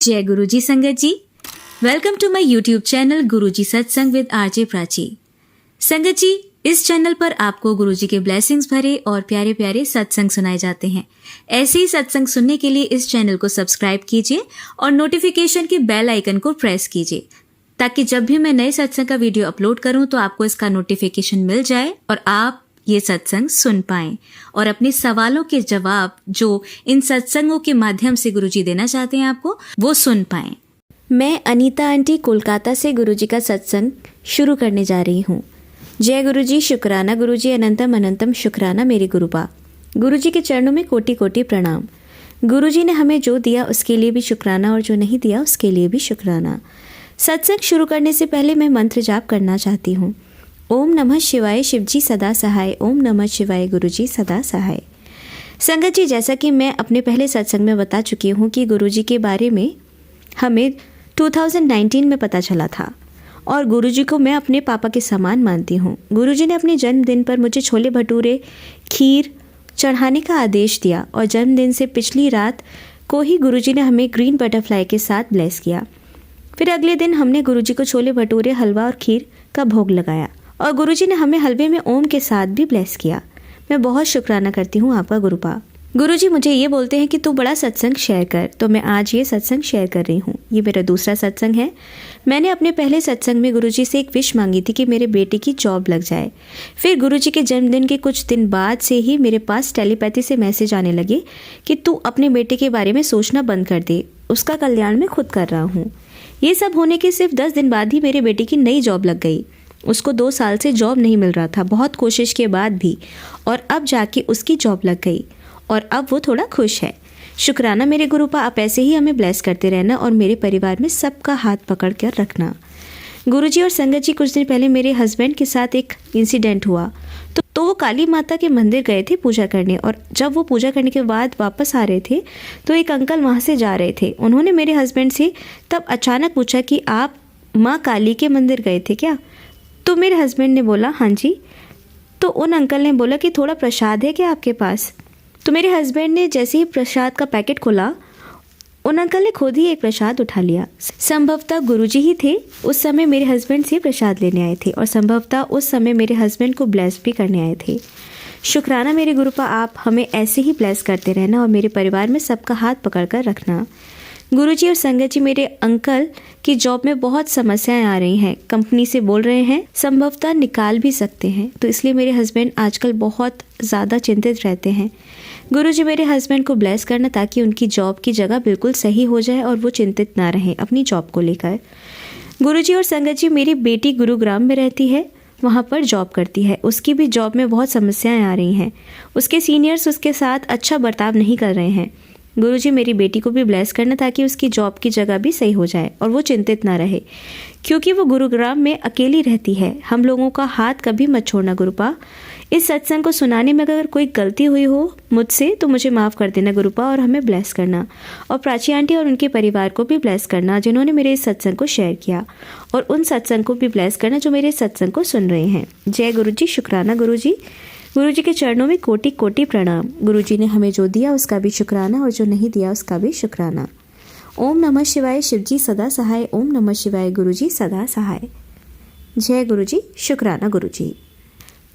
जय गुरुजी संगत जी, welcome to my YouTube channel Guruji Satsang with RJ Prachi. संगत जी, इस चैनल पर आपको गुरुजी के ब्लेसिंग्स भरे और प्यारे प्यारे सत्संग सुनाए जाते हैं। ऐसे ही सत्संग सुनने के लिए इस चैनल को सब्सक्राइब कीजिए और नोटिफिकेशन के बेल आइकन को प्रेस कीजिए, ताकि जब भी मैं नए सत्संग का वीडियो अपलोड करूं तो आपको इसका नोटिफिकेशन मिल जाए और आप ये सत्संग सुन पाएं और अपने सवालों के जवाब जो इन सत्संगों के माध्यम से गुरुजी देना चाहते हैं आपको, वो सुन पाएं। मैं अनीता आंटी कोलकाता से गुरुजी का सत्संग शुरू करने जा रही हूँ। जय गुरुजी, शुक्राना गुरुजी, अनंतम अनंतम शुक्राना मेरे गुरुबा। गुरुजी के चरणों में कोटि कोटि प्रणाम। गुरुजी ने हमें जो दिया उसके लिए भी शुक्राना और जो नहीं दिया उसके लिए भी शुक्राना। सत्संग शुरू करने से पहले मैं मंत्र जाप करना चाहती हूँ। ओम नमः शिवाय, शिवजी सदा सहाय। ओम नमः शिवाय, गुरुजी सदा सहाय। संगत जी, जैसा कि मैं अपने पहले सत्संग में बता चुकी हूँ कि गुरुजी के बारे में हमें 2019 में पता चला था और गुरुजी को मैं अपने पापा के समान मानती हूँ। गुरुजी ने अपने जन्मदिन पर मुझे छोले भटूरे खीर चढ़ाने का आदेश दिया और जन्मदिन से पिछली रात को ही गुरुजी ने हमें ग्रीन बटरफ्लाई के साथ ब्लेस किया। फिर अगले दिन हमने गुरुजी को छोले भटूरे, हलवा और खीर का भोग लगाया और गुरुजी ने हमें हलवे में ओम के साथ भी ब्लेस किया। मैं बहुत शुक्राना करती हूँ आपका गुरुपा। गुरुजी मुझे ये बोलते हैं कि तू बड़ा सत्संग शेयर कर, तो मैं आज ये सत्संग शेयर कर रही हूँ। ये मेरा दूसरा सत्संग है। मैंने अपने पहले सत्संग में गुरुजी से एक विश मांगी थी कि मेरे बेटे की जॉब लग जाए। फिर गुरुजी के जन्मदिन के कुछ दिन बाद से ही मेरे पास टेलीपैथी से मैसेज आने लगे कि तू अपने बेटे के बारे में सोचना बंद कर दे, उसका कल्याण मैं खुद कर रहा हूँ। ये सब होने के सिर्फ 10 दिन बाद ही मेरे बेटे की नई जॉब लग गई। उसको 2 साल से जॉब नहीं मिल रहा था, बहुत कोशिश के बाद भी, और अब जाके उसकी जॉब लग गई और अब वो थोड़ा खुश है। शुक्राना मेरे गुरुपा, आप ऐसे ही हमें ब्लेस करते रहना और मेरे परिवार में सबका हाथ पकड़ कर रखना। गुरुजी और संगत जी, कुछ दिन पहले मेरे हस्बैंड के साथ एक इंसिडेंट हुआ। तो वो काली माता के मंदिर गए थे पूजा करने, और जब वो पूजा करने के बाद वापस आ रहे थे तो एक अंकल वहाँ से जा रहे थे। उन्होंने मेरे हस्बैंड से तब अचानक पूछा कि आप माँ काली के मंदिर गए थे क्या? तो मेरे हस्बैंड ने बोला हाँ जी। तो उन अंकल ने बोला कि थोड़ा प्रसाद है क्या आपके पास? तो मेरे हस्बैंड ने जैसे ही प्रसाद का पैकेट खोला, उन अंकल ने खुद ही एक प्रसाद उठा लिया। संभवतः गुरुजी ही थे उस समय मेरे हस्बैंड से प्रसाद लेने आए थे और संभवतः उस समय मेरे हस्बैंड को ब्लेस भी करने आए थे। शुक्राना मेरे गुरुपा, आप हमें ऐसे ही ब्लेस करते रहना और मेरे परिवार में सबका हाथ पकड़ कर रखना। गुरुजी और संगत जी, मेरे अंकल की जॉब में बहुत समस्याएं आ रही हैं। कंपनी से बोल रहे हैं संभवतः निकाल भी सकते हैं, तो इसलिए मेरे हस्बैंड आजकल बहुत ज़्यादा चिंतित रहते हैं। गुरुजी मेरे हस्बैंड को ब्लेस करना ताकि उनकी जॉब की जगह बिल्कुल सही हो जाए और वो चिंतित ना रहें अपनी जॉब को लेकर। गुरुजी और संगत जी, मेरी बेटी गुरुग्राम में रहती है, वहाँ पर जॉब करती है। उसकी भी जॉब में बहुत समस्याएं आ रही हैं। उसके सीनियर्स उसके साथ अच्छा बर्ताव नहीं कर रहे हैं। गुरुजी मेरी बेटी को भी ब्लेस करना ताकि उसकी जॉब की जगह भी सही हो जाए और वो चिंतित ना रहे, क्योंकि वो गुरुग्राम में अकेली रहती है। हम लोगों का हाथ कभी मत छोड़ना गुरुपा। इस सत्संग को सुनाने में अगर कोई गलती हुई हो मुझसे तो मुझे माफ़ कर देना गुरुपा और हमें ब्लेस करना, और प्राची आंटी और उनके परिवार को भी ब्लेस करना जिन्होंने मेरे इस सत्संग को शेयर किया, और उन सत्संग को भी ब्लेस करना जो मेरे सत्संग को सुन रहे हैं। जय गुरुजी, शुक्राना गुरुजी। गुरुजी के चरणों में कोटि कोटि प्रणाम। गुरुजी ने हमें जो दिया उसका भी शुक्राना और जो नहीं दिया उसका भी शुक्राना। ओम नमः शिवाय, शिवजी सदा सहाय। ओम नमः शिवाय, गुरुजी सदा सहाय। जय गुरुजी, शुक्राना गुरुजी।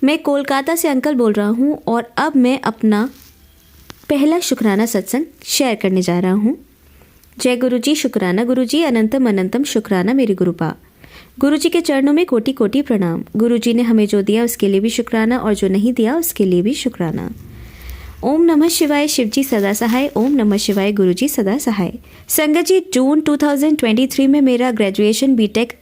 मैं कोलकाता से अंकल बोल रहा हूँ और अब मैं अपना पहला शुक्राना सत्संग शेयर करने जा रहा हूँ। जय गुरुजी, शुक्राना गुरुजी, अनंतम अनंतम शुक्राना मेरे गुरुपा। गुरुजी के चरणों में कोटि कोटि प्रणाम। गुरुजी ने हमें जो दिया उसके लिए भी शुक्राना और जो नहीं दिया उसके लिए भी शुक्राना। ओम नमः शिवाय, शिवजी सदा सहाय। ओम नमः शिवाय, गुरुजी सदा सहाय। संगत जी, जून 2023 में मेरा ग्रेजुएशन बीटेक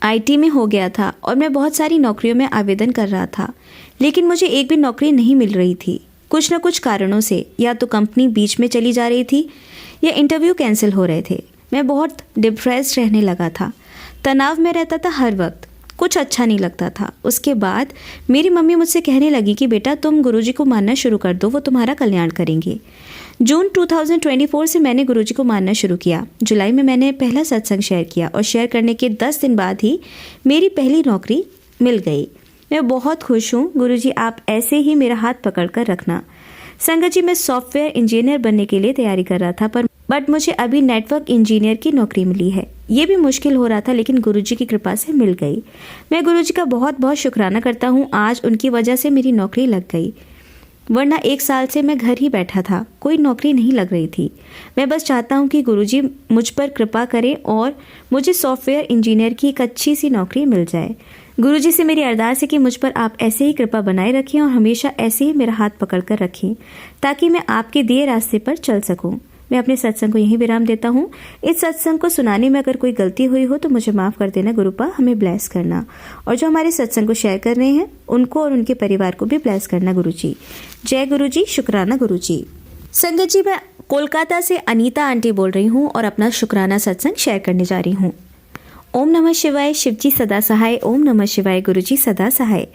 आईटी में हो गया था और मैं बहुत सारी नौकरियों में आवेदन कर रहा था, लेकिन मुझे एक भी नौकरी नहीं मिल रही थी। कुछ न कुछ कारणों से या तो कंपनी बीच में चली जा रही थी या इंटरव्यू कैंसिल हो रहे थे। मैं बहुत डिप्रेस्ड रहने लगा था, तनाव में रहता था हर वक्त, कुछ अच्छा नहीं लगता था। उसके बाद मेरी मम्मी मुझसे कहने लगी कि बेटा तुम गुरुजी को मानना शुरू कर दो, वो तुम्हारा कल्याण करेंगे। जून 2024 से मैंने गुरुजी को मानना शुरू किया। जुलाई में मैंने पहला सत्संग शेयर किया और शेयर करने के 10 दिन बाद ही मेरी पहली नौकरी मिल गई। मैं बहुत खुश हूँ गुरुजी, आप ऐसे ही मेरा हाथ पकड़ कर रखना। संगत जी, मैं सॉफ्टवेयर इंजीनियर बनने के लिए तैयारी कर रहा था, पर बट मुझे अभी नेटवर्क इंजीनियर की नौकरी मिली है। ये भी मुश्किल हो रहा था, लेकिन गुरुजी की कृपा से मिल गई। मैं गुरुजी का बहुत बहुत शुक्राना करता हूँ, आज उनकी वजह से मेरी नौकरी लग गई, वरना 1 साल से मैं घर ही बैठा था, कोई नौकरी नहीं लग रही थी। मैं बस चाहता हूँ कि गुरुजी मुझ पर कृपा करें और मुझे सॉफ्टवेयर इंजीनियर की एक अच्छी सी नौकरी मिल जाए। गुरुजी से मेरी अरदास है कि मुझ पर आप ऐसे ही कृपा बनाए रखें और हमेशा ऐसे ही मेरा हाथ पकड़ कर रखें, ताकि मैं आपके दिए रास्ते पर चल सकूं। मैं अपने सत्संग को यहीं विराम देता हूँ। इस सत्संग को सुनाने में अगर कोई गलती हुई हो तो मुझे माफ़ कर देना गुरुपा, हमें ब्लेस करना, और जो हमारे सत्संग को शेयर कर रहे हैं उनको और उनके परिवार को भी ब्लेस करना गुरुजी। जय गुरुजी, शुक्राना गुरुजी। संगत जी, मैं कोलकाता से अनीता आंटी बोल रही हूँ और अपना शुक्राना सत्संग शेयर करने जा रही हूँ। ओम नमः शिवाय, शिवजी सदा सहाय। ओम नमः शिवाय, गुरुजी सदा सहाय।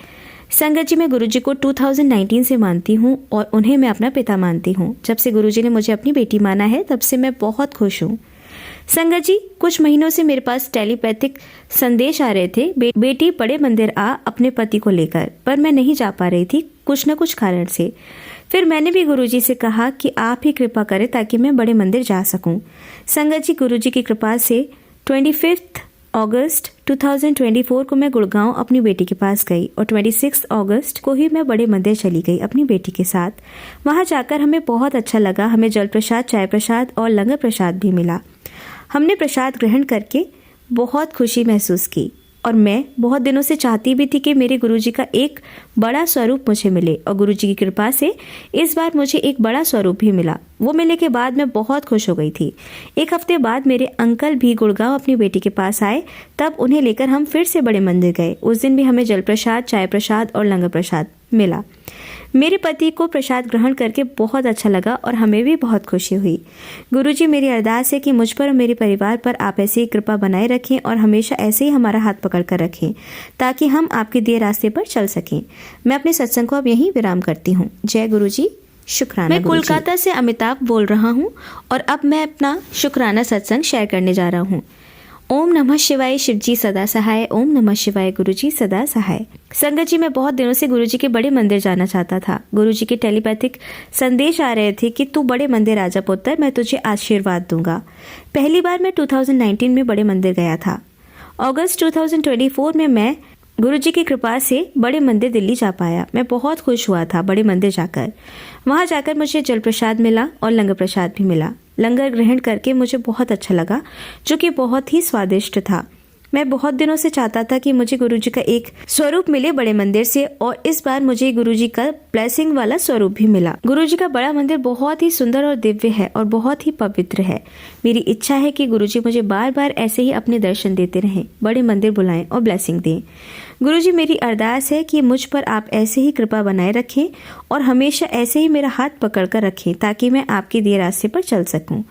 संगत जी, मैं गुरुजी को 2019 से मानती हूँ और उन्हें मैं अपना पिता मानती हूँ। जब से गुरुजी ने मुझे अपनी बेटी माना है तब से मैं बहुत खुश हूँ। संगत जी, कुछ महीनों से मेरे पास टेलीपैथिक संदेश आ रहे थे, बेटी बड़े मंदिर आ अपने पति को लेकर, पर मैं नहीं जा पा रही थी कुछ न कुछ कारण से। फिर मैंने भी गुरुजी से कहा कि आप ही कृपा करें ताकि मैं बड़े मंदिर जा सकूं। संगत जी, गुरुजी की कृपा से 25 अगस्त 2024 को मैं गुड़गांव अपनी बेटी के पास गई और 26 अगस्त को ही मैं बड़े मंदिर चली गई अपनी बेटी के साथ। वहां जाकर हमें बहुत अच्छा लगा। हमें जल प्रसाद, चाय प्रसाद और लंगर प्रसाद भी मिला। हमने प्रसाद ग्रहण करके बहुत खुशी महसूस की और मैं बहुत दिनों से चाहती भी थी कि मेरे गुरुजी का एक बड़ा स्वरूप मुझे मिले, और गुरुजी की कृपा से इस बार मुझे एक बड़ा स्वरूप भी मिला। वो मिलने के बाद मैं बहुत खुश हो गई थी। 1 हफ्ते बाद मेरे अंकल भी गुड़गांव अपनी बेटी के पास आए, तब उन्हें लेकर हम फिर से बड़े मंदिर गए। उस दिन भी हमें जल प्रसाद, चाय प्रसाद और लंगर प्रसाद मिला। मेरे पति को प्रसाद ग्रहण करके बहुत अच्छा लगा और हमें भी बहुत खुशी हुई। गुरुजी, मेरी अरदास है कि मुझ पर और मेरे परिवार पर आप ऐसे ही कृपा बनाए रखें और हमेशा ऐसे ही हमारा हाथ पकड़ कर रखें, ताकि हम आपके दिए रास्ते पर चल सकें। मैं अपने सत्संग को अब यहीं विराम करती हूँ। जय गुरुजी, शुक्राना। मैं कोलकाता से अमिताभ बोल रहा हूँ और अब मैं अपना शुक्राना सत्संग शेयर करने जा रहा हूँ। ओम नमः शिवाय, शिवजी सदा सहाय। ओम नमः शिवाय, गुरुजी सदा सहाय। संगत जी, मैं बहुत दिनों से गुरुजी के बड़े मंदिर जाना चाहता था। गुरुजी के टेलीपैथिक संदेश आ रहे थे कि तू बड़े मंदिर आजा पुत्र, मैं तुझे आशीर्वाद दूंगा। पहली बार मैं 2019 में बड़े मंदिर गया था। अगस्त 2024 में मैं गुरुजी की कृपा से बड़े मंदिर दिल्ली जा पाया। मैं बहुत खुश हुआ था बड़े मंदिर जाकर। वहां जाकर मुझे जल प्रसाद मिला और लंगर प्रसाद भी मिला। लंगर ग्रहण करके मुझे बहुत अच्छा लगा, जो कि बहुत ही स्वादिष्ट था। मैं बहुत दिनों से चाहता था कि मुझे गुरुजी का एक स्वरूप मिले बड़े मंदिर से, और इस बार मुझे गुरुजी का ब्लेसिंग वाला स्वरूप भी मिला। गुरुजी का बड़ा मंदिर बहुत ही सुंदर और दिव्य है और बहुत ही पवित्र है। मेरी इच्छा है कि गुरुजी मुझे बार बार ऐसे ही अपने दर्शन देते रहें, बड़े मंदिर बुलाएं और ब्लेसिंग दें। गुरुजी, मेरी अरदास है कि मुझ पर आप ऐसे ही कृपा बनाए रखें और हमेशा ऐसे ही मेरा हाथ पकड़ कर रखें, ताकि मैं आपके दिए रास्ते पर चल सकूं।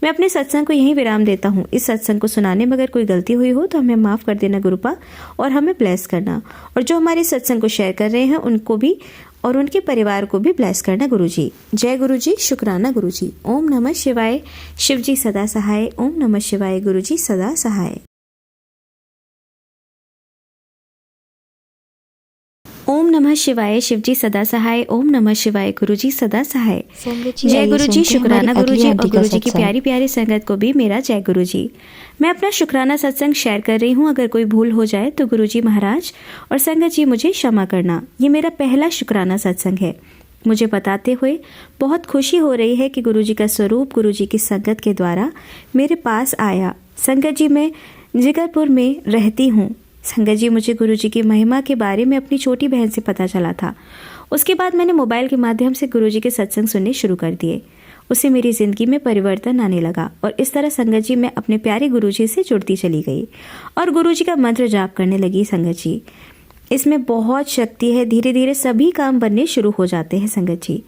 मैं अपने सत्संग को यहीं विराम देता हूँ। इस सत्संग को सुनाने में अगर कोई गलती हुई हो तो हमें माफ़ कर देना गुरुपा और हमें ब्लेस करना, और जो हमारे सत्संग को शेयर कर रहे हैं उनको भी और उनके परिवार को भी ब्लेस करना गुरुजी। जय गुरुजी, शुक्राना गुरुजी। ओम नमः शिवाय, शिवजी सदा सहाय। ओम नमः शिवाय, गुरुजी सदा सहाय। ओम नमः शिवाय, शिवजी सदा सहाय। ओम नमः शिवाय, गुरुजी सदा सहाय। जय गुरुजी, शुक्राना गुरुजी, और गुरुजी की प्यारी प्यारी संगत को भी मेरा जय गुरुजी। मैं अपना शुक्राना सत्संग शेयर कर रही हूँ। अगर कोई भूल हो जाए तो गुरुजी महाराज और संगत जी मुझे क्षमा करना। ये मेरा पहला शुक्राना सत्संग है। मुझे बताते हुए बहुत खुशी हो रही है कि गुरुजी का स्वरूप गुरुजी की संगत के द्वारा मेरे पास आया। संगत जी, मैं जिगरपुर में रहती हूँ। संगत जी, मुझे गुरुजी की महिमा के बारे में अपनी छोटी बहन से पता चला था। उसके बाद मैंने मोबाइल के माध्यम से गुरुजी के सत्संग सुनने शुरू कर दिए। उससे मेरी ज़िंदगी में परिवर्तन आने लगा और इस तरह संगत जी मैं अपने प्यारे गुरुजी से जुड़ती चली गई और गुरुजी का मंत्र जाप करने लगी। संगत जी, इसमें बहुत शक्ति है। धीरे धीरे सभी काम बनने शुरू हो जाते हैं। संगत जी,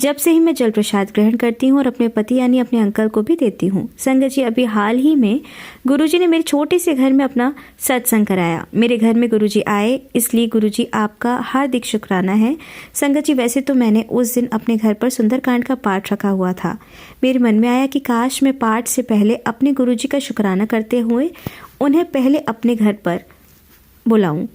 जब से ही मैं जल प्रसाद ग्रहण करती हूँ और अपने पति यानी अपने अंकल को भी देती हूँ। संगत जी, अभी हाल ही में गुरुजी ने मेरे छोटे से घर में अपना सत्संग कराया। मेरे घर में गुरुजी आए, इसलिए गुरुजी आपका हार्दिक शुक्राना है। संगत जी, वैसे तो मैंने उस दिन अपने घर पर सुंदरकांड का पाठ रखा हुआ था। मेरे मन में आया कि काश मैं पाठ से पहले अपने गुरुजी का शुक्राना करते हुए उन्हें पहले अपने घर पर बुलाऊं।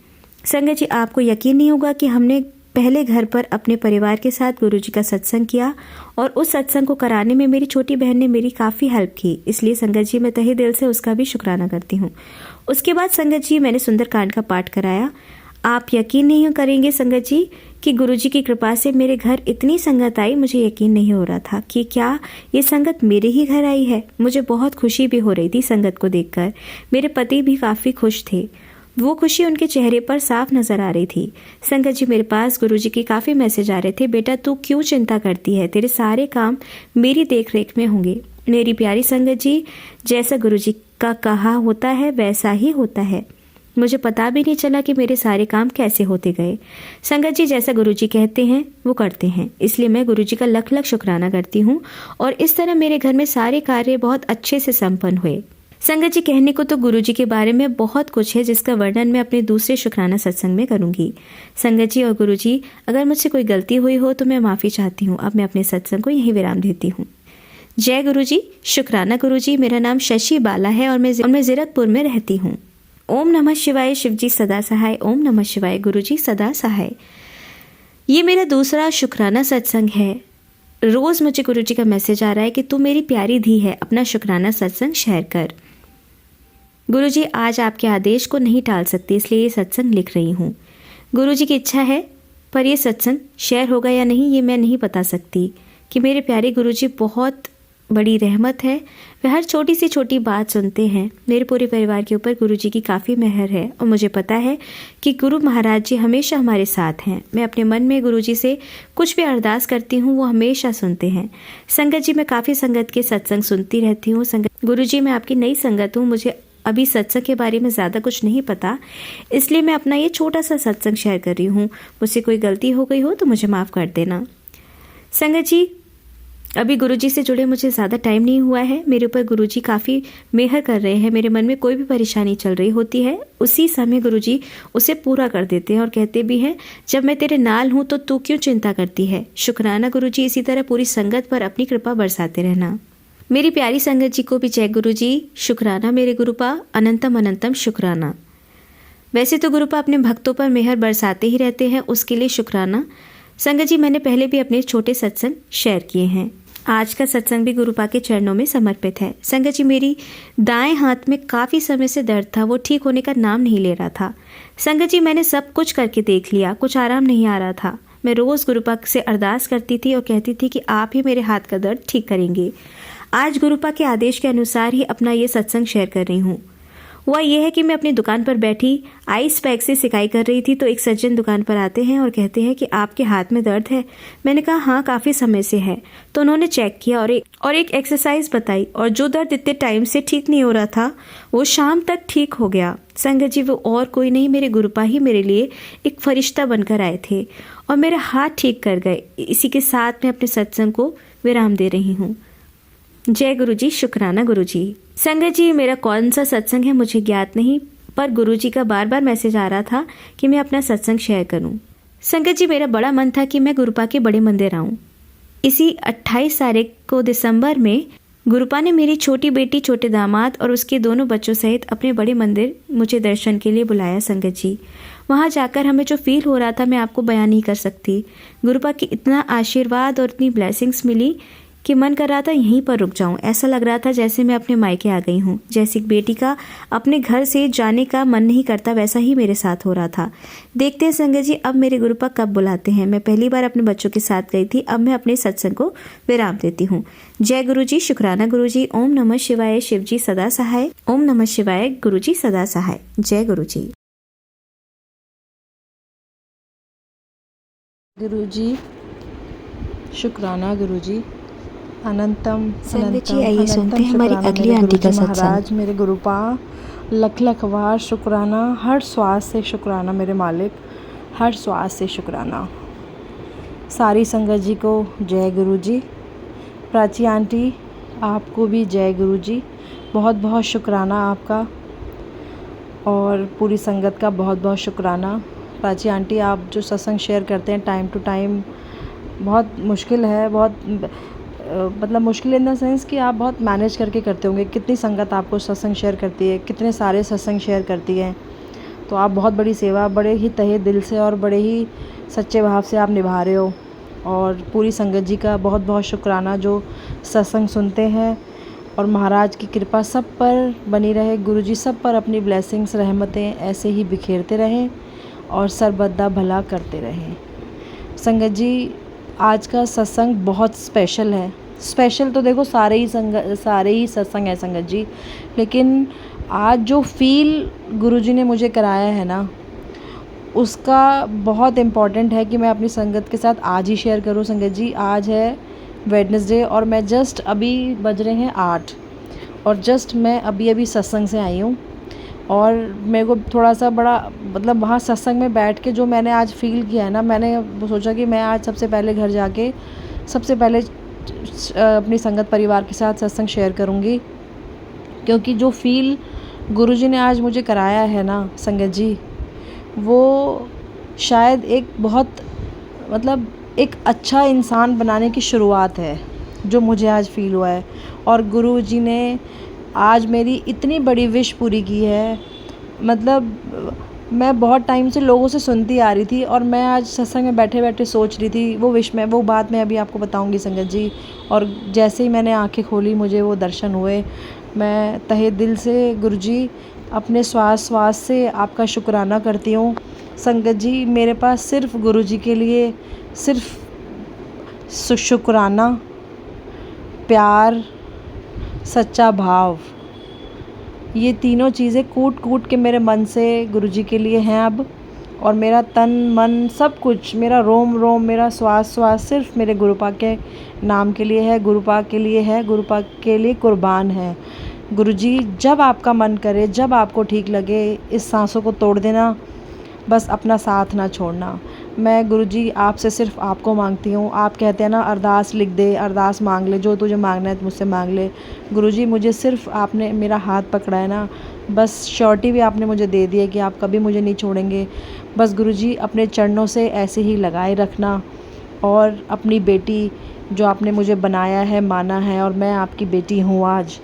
संगत जी, आपको यकीन नहीं होगा कि हमने पहले घर पर अपने परिवार के साथ गुरुजी का सत्संग किया और उस सत्संग को कराने में मेरी छोटी बहन ने मेरी काफ़ी हेल्प की, इसलिए संगत जी मैं तहे दिल से उसका भी शुक्राना करती हूँ। उसके बाद संगत जी मैंने सुंदरकांड का पाठ कराया। आप यकीन नहीं करेंगे संगत जी कि गुरुजी की कृपा से मेरे घर इतनी संगत आई, मुझे यकीन नहीं हो रहा था कि क्या ये संगत मेरे ही घर आई है। मुझे बहुत खुशी भी हो रही थी संगत को देखकर। मेरे पति भी काफ़ी खुश थे, वो खुशी उनके चेहरे पर साफ नजर आ रही थी। संगत जी मेरे पास गुरुजी के काफ़ी मैसेज आ रहे थे, बेटा तू क्यों चिंता करती है, तेरे सारे काम मेरी देख रेख में होंगे। मेरी प्यारी संगत जी, जैसा गुरुजी का कहा होता है वैसा ही होता है। मुझे पता भी नहीं चला कि मेरे सारे काम कैसे होते गए। संगत जी जैसा गुरुजी कहते हैं वो करते हैं, इसलिए मैं गुरुजी का लख लख शुक्राना करती हूँ और इस तरह मेरे घर में सारे कार्य बहुत अच्छे से संपन्न हुए। संगत जी कहने को तो गुरुजी के बारे में बहुत कुछ है जिसका वर्णन मैं अपने दूसरे शुक्राना सत्संग में करूंगी। संगत जी और गुरुजी, अगर मुझसे कोई गलती हुई हो तो मैं माफ़ी चाहती हूँ। अब मैं अपने सत्संग को यहीं विराम देती हूँ। जय गुरुजी। शुक्राना गुरुजी। मेरा नाम शशि बाला है और मैं जीरकपुर में रहती हूँ। ओम नमः शिवाय। शिवजी सदा सहाय। ओम नमः शिवाय। गुरुजी सदा सहाय। ये मेरा दूसरा शुक्राना सत्संग है। रोज़ मुझे गुरुजी का मैसेज आ रहा है कि तू मेरी प्यारी धी है, अपना शुक्राना सत्संग शेयर कर। गुरुजी आज आपके आदेश को नहीं टाल सकती, इसलिए ये सत्संग लिख रही हूँ। गुरुजी की इच्छा है, पर यह सत्संग शेयर होगा या नहीं ये मैं नहीं बता सकती। कि मेरे प्यारे गुरुजी बहुत बड़ी रहमत है, वे हर छोटी सी छोटी बात सुनते हैं। मेरे पूरे परिवार के ऊपर गुरुजी की काफ़ी मेहर है और मुझे पता है कि गुरु महाराज जी हमेशा हमारे साथ हैं। मैं अपने मन में गुरुजी से कुछ भी अरदास करती हूँ वो हमेशा सुनते हैं। संगत जी मैं काफ़ी संगत के सत्संग सुनती रहती हूँ। गुरुजी मैं आपकी नई संगत हूँ, मुझे अभी सत्संग के बारे में ज़्यादा कुछ नहीं पता, इसलिए मैं अपना ये छोटा सा सत्संग शेयर कर रही हूँ। मुझसे कोई गलती हो गई हो तो मुझे माफ़ कर देना। संगत जी अभी गुरुजी से जुड़े मुझे ज़्यादा टाइम नहीं हुआ है। मेरे ऊपर गुरुजी काफ़ी मेहर कर रहे हैं। मेरे मन में कोई भी परेशानी चल रही होती है उसी समय गुरुजी उसे पूरा कर देते हैं और कहते भी हैं, जब मैं तेरे नाल हूँ तो तू क्यों चिंता करती है। शुक्राना गुरुजी। इसी तरह पूरी संगत पर अपनी कृपा बरसाते रहना। मेरी प्यारी संगत जी को भी जय गुरुजी। शुक्राना मेरे गुरुपा, अनंतम अनंतम शुक्राना। वैसे तो गुरुपा अपने भक्तों पर मेहर बरसाते ही रहते हैं, उसके लिए शुक्राना। संगत जी मैंने पहले भी अपने छोटे सत्संग शेयर किए हैं। आज का सत्संग भी गुरुपा के चरणों में समर्पित है। संगत जी मेरी दाएं हाथ में काफ़ी समय से दर्द था, वो ठीक होने का नाम नहीं ले रहा था। संगत जी मैंने सब कुछ करके देख लिया, कुछ आराम नहीं आ रहा था। मैं रोज़ गुरुपा से अरदास करती थी और कहती थी कि आप ही मेरे हाथ का दर्द ठीक करेंगे। आज गुरुपा के आदेश के अनुसार ही अपना ये सत्संग शेयर कर रही हूँ। हुआ यह है कि मैं अपनी दुकान पर बैठी आइस पैक से सिकाई कर रही थी तो एक सज्जन दुकान पर आते हैं और कहते हैं कि आपके हाथ में दर्द है। मैंने कहा हाँ काफ़ी समय से है। तो उन्होंने चेक किया और एक एक्सरसाइज बताई और जो दर्द इतने टाइम से ठीक नहीं हो रहा था वो शाम तक ठीक हो गया। संगत जी वो और कोई नहीं, मेरे गुरुपा ही मेरे लिए एक फरिश्ता बनकर आए थे और मेरा हाथ ठीक कर गए। इसी के साथ मैं अपने सत्संग को विराम दे रही हूँ। जय गुरुजी। शुक्राना गुरुजी। संगत जी मेरा कौन सा सत्संग है मुझे ज्ञात नहीं, पर गुरुजी का बार बार मैसेज आ रहा था कि मैं अपना सत्संग शेयर करूं। संगत जी मेरा बड़ा मन था कि मैं गुरुपा के बड़े मंदिर आऊं। इसी 28 तारीख को दिसंबर में गुरुपा ने मेरी छोटी बेटी, छोटे दामाद और उसके दोनों बच्चों सहित अपने बड़े मंदिर मुझे दर्शन के लिए बुलाया। संगत जी वहाँ जाकर हमें जो फील हो रहा था मैं आपको बयान नहीं कर सकती। गुरुपा की इतना आशीर्वाद और इतनी ब्लेसिंग्स मिली कि मन कर रहा था यहीं पर रुक जाऊं। ऐसा लग रहा था जैसे मैं अपने मायके आ गई हूं। जैसे एक बेटी का अपने घर से जाने का मन नहीं करता वैसा ही मेरे साथ हो रहा था। देखते हैं संगत जी अब मेरे गुरुपा कब बुलाते हैं। मैं पहली बार अपने बच्चों के साथ गई थी, अब मैं अपने सत्संग को विराम देती हूँ। जय गुरुजी। शुक्राना गुरुजी। ओम नमः शिवाय। शिवजी सदा सहाय। ओम नमः शिवाय। गुरुजी सदा सहाय। जय गुरुजी। गुरुजी। शुक्राना गुरुजी। अनंतम संगत जी आइए सुनते हैं हमारी अगली आंटी का सत्संग। महाराज मेरे गुरुपा, लख लख वार शुक्राना, हर श्वास से शुक्राना मेरे मालिक, हर श्वास से शुक्राना। सारी संगत जी को जय गुरुजी। प्राची आंटी आपको भी जय गुरुजी। बहुत बहुत शुक्राना आपका और पूरी संगत का बहुत बहुत शुक्राना। प्राची आंटी आप जो सत्संग शेयर करते हैं टाइम टू टाइम बहुत मुश्किल है, बहुत मतलब मुश्किल इन द सेंस कि आप बहुत मैनेज करके करते होंगे। कितनी संगत आपको सत्संग शेयर करती है, कितने सारे सत्संग शेयर करती है, तो आप बहुत बड़ी सेवा बड़े ही तहे दिल से और बड़े ही सच्चे भाव से आप निभा रहे हो। और पूरी संगत जी का बहुत बहुत शुक्राना जो सत्संग सुनते हैं। और महाराज की कृपा सब पर बनी रहे, गुरुजी सब पर अपनी ब्लेसिंग्स रहमतें ऐसे ही बिखेरते रहें और सर्वदा भला करते रहें। संगत जी, आज का सत्संग बहुत स्पेशल है। स्पेशल तो देखो सारे ही सत्संग है संगत जी, लेकिन आज जो फील गुरुजी ने मुझे कराया है ना, उसका बहुत इम्पॉर्टेंट है कि मैं अपनी संगत के साथ आज ही शेयर करूं। संगत जी, आज है वेडनेसडे और मैं जस्ट अभी बज रहे हैं 8 और जस्ट मैं अभी सत्संग से आई हूँ। और मेरे को थोड़ा सा बड़ा मतलब वहाँ सत्संग में बैठ के जो मैंने आज फ़ील किया है ना, मैंने सोचा कि मैं आज सबसे पहले घर जाके सबसे पहले अपनी संगत परिवार के साथ सत्संग शेयर करूँगी, क्योंकि जो फ़ील गुरुजी ने आज मुझे कराया है ना संगत जी, वो शायद एक बहुत मतलब एक अच्छा इंसान बनाने की शुरुआत है जो मुझे आज फ़ील हुआ है। और गुरुजी ने आज मेरी इतनी बड़ी विश पूरी की है। मतलब मैं बहुत टाइम से लोगों से सुनती आ रही थी और मैं आज सत्संग में बैठे बैठे सोच रही थी वो विश में, वो बात मैं अभी आपको बताऊंगी संगत जी। और जैसे ही मैंने आंखें खोली मुझे वो दर्शन हुए। मैं तहे दिल से गुरुजी अपने श्वास से आपका शुक्राना करती हूँ। संगत जी, मेरे पास सिर्फ गुरुजी के लिए सिर्फ शुक्राना, प्यार, सच्चा भाव, ये तीनों चीज़ें कूट कूट के मेरे मन से गुरुजी के लिए हैं अब। और मेरा तन मन सब कुछ, मेरा रोम रोम, मेरा श्वास सिर्फ मेरे गुरुपा के नाम के लिए है, गुरुपा के लिए है, गुरुपा के लिए कुर्बान है। गुरुजी, जब आपका मन करे, जब आपको ठीक लगे, इस सांसों को तोड़ देना, बस अपना साथ ना छोड़ना। मैं गुरुजी आपसे सिर्फ आपको मांगती हूँ। आप कहते हैं ना, अरदास लिख दे, अरदास मांग ले, जो तुझे मांगना है मुझसे मांग ले। गुरुजी, मुझे सिर्फ आपने मेरा हाथ पकड़ा है ना, बस श्योरिटी भी आपने मुझे दे दी है कि आप कभी मुझे नहीं छोड़ेंगे। बस गुरुजी अपने चरणों से ऐसे ही लगाए रखना। और अपनी बेटी जो आपने मुझे बनाया है, माना है, और मैं आपकी बेटी हूँ आज,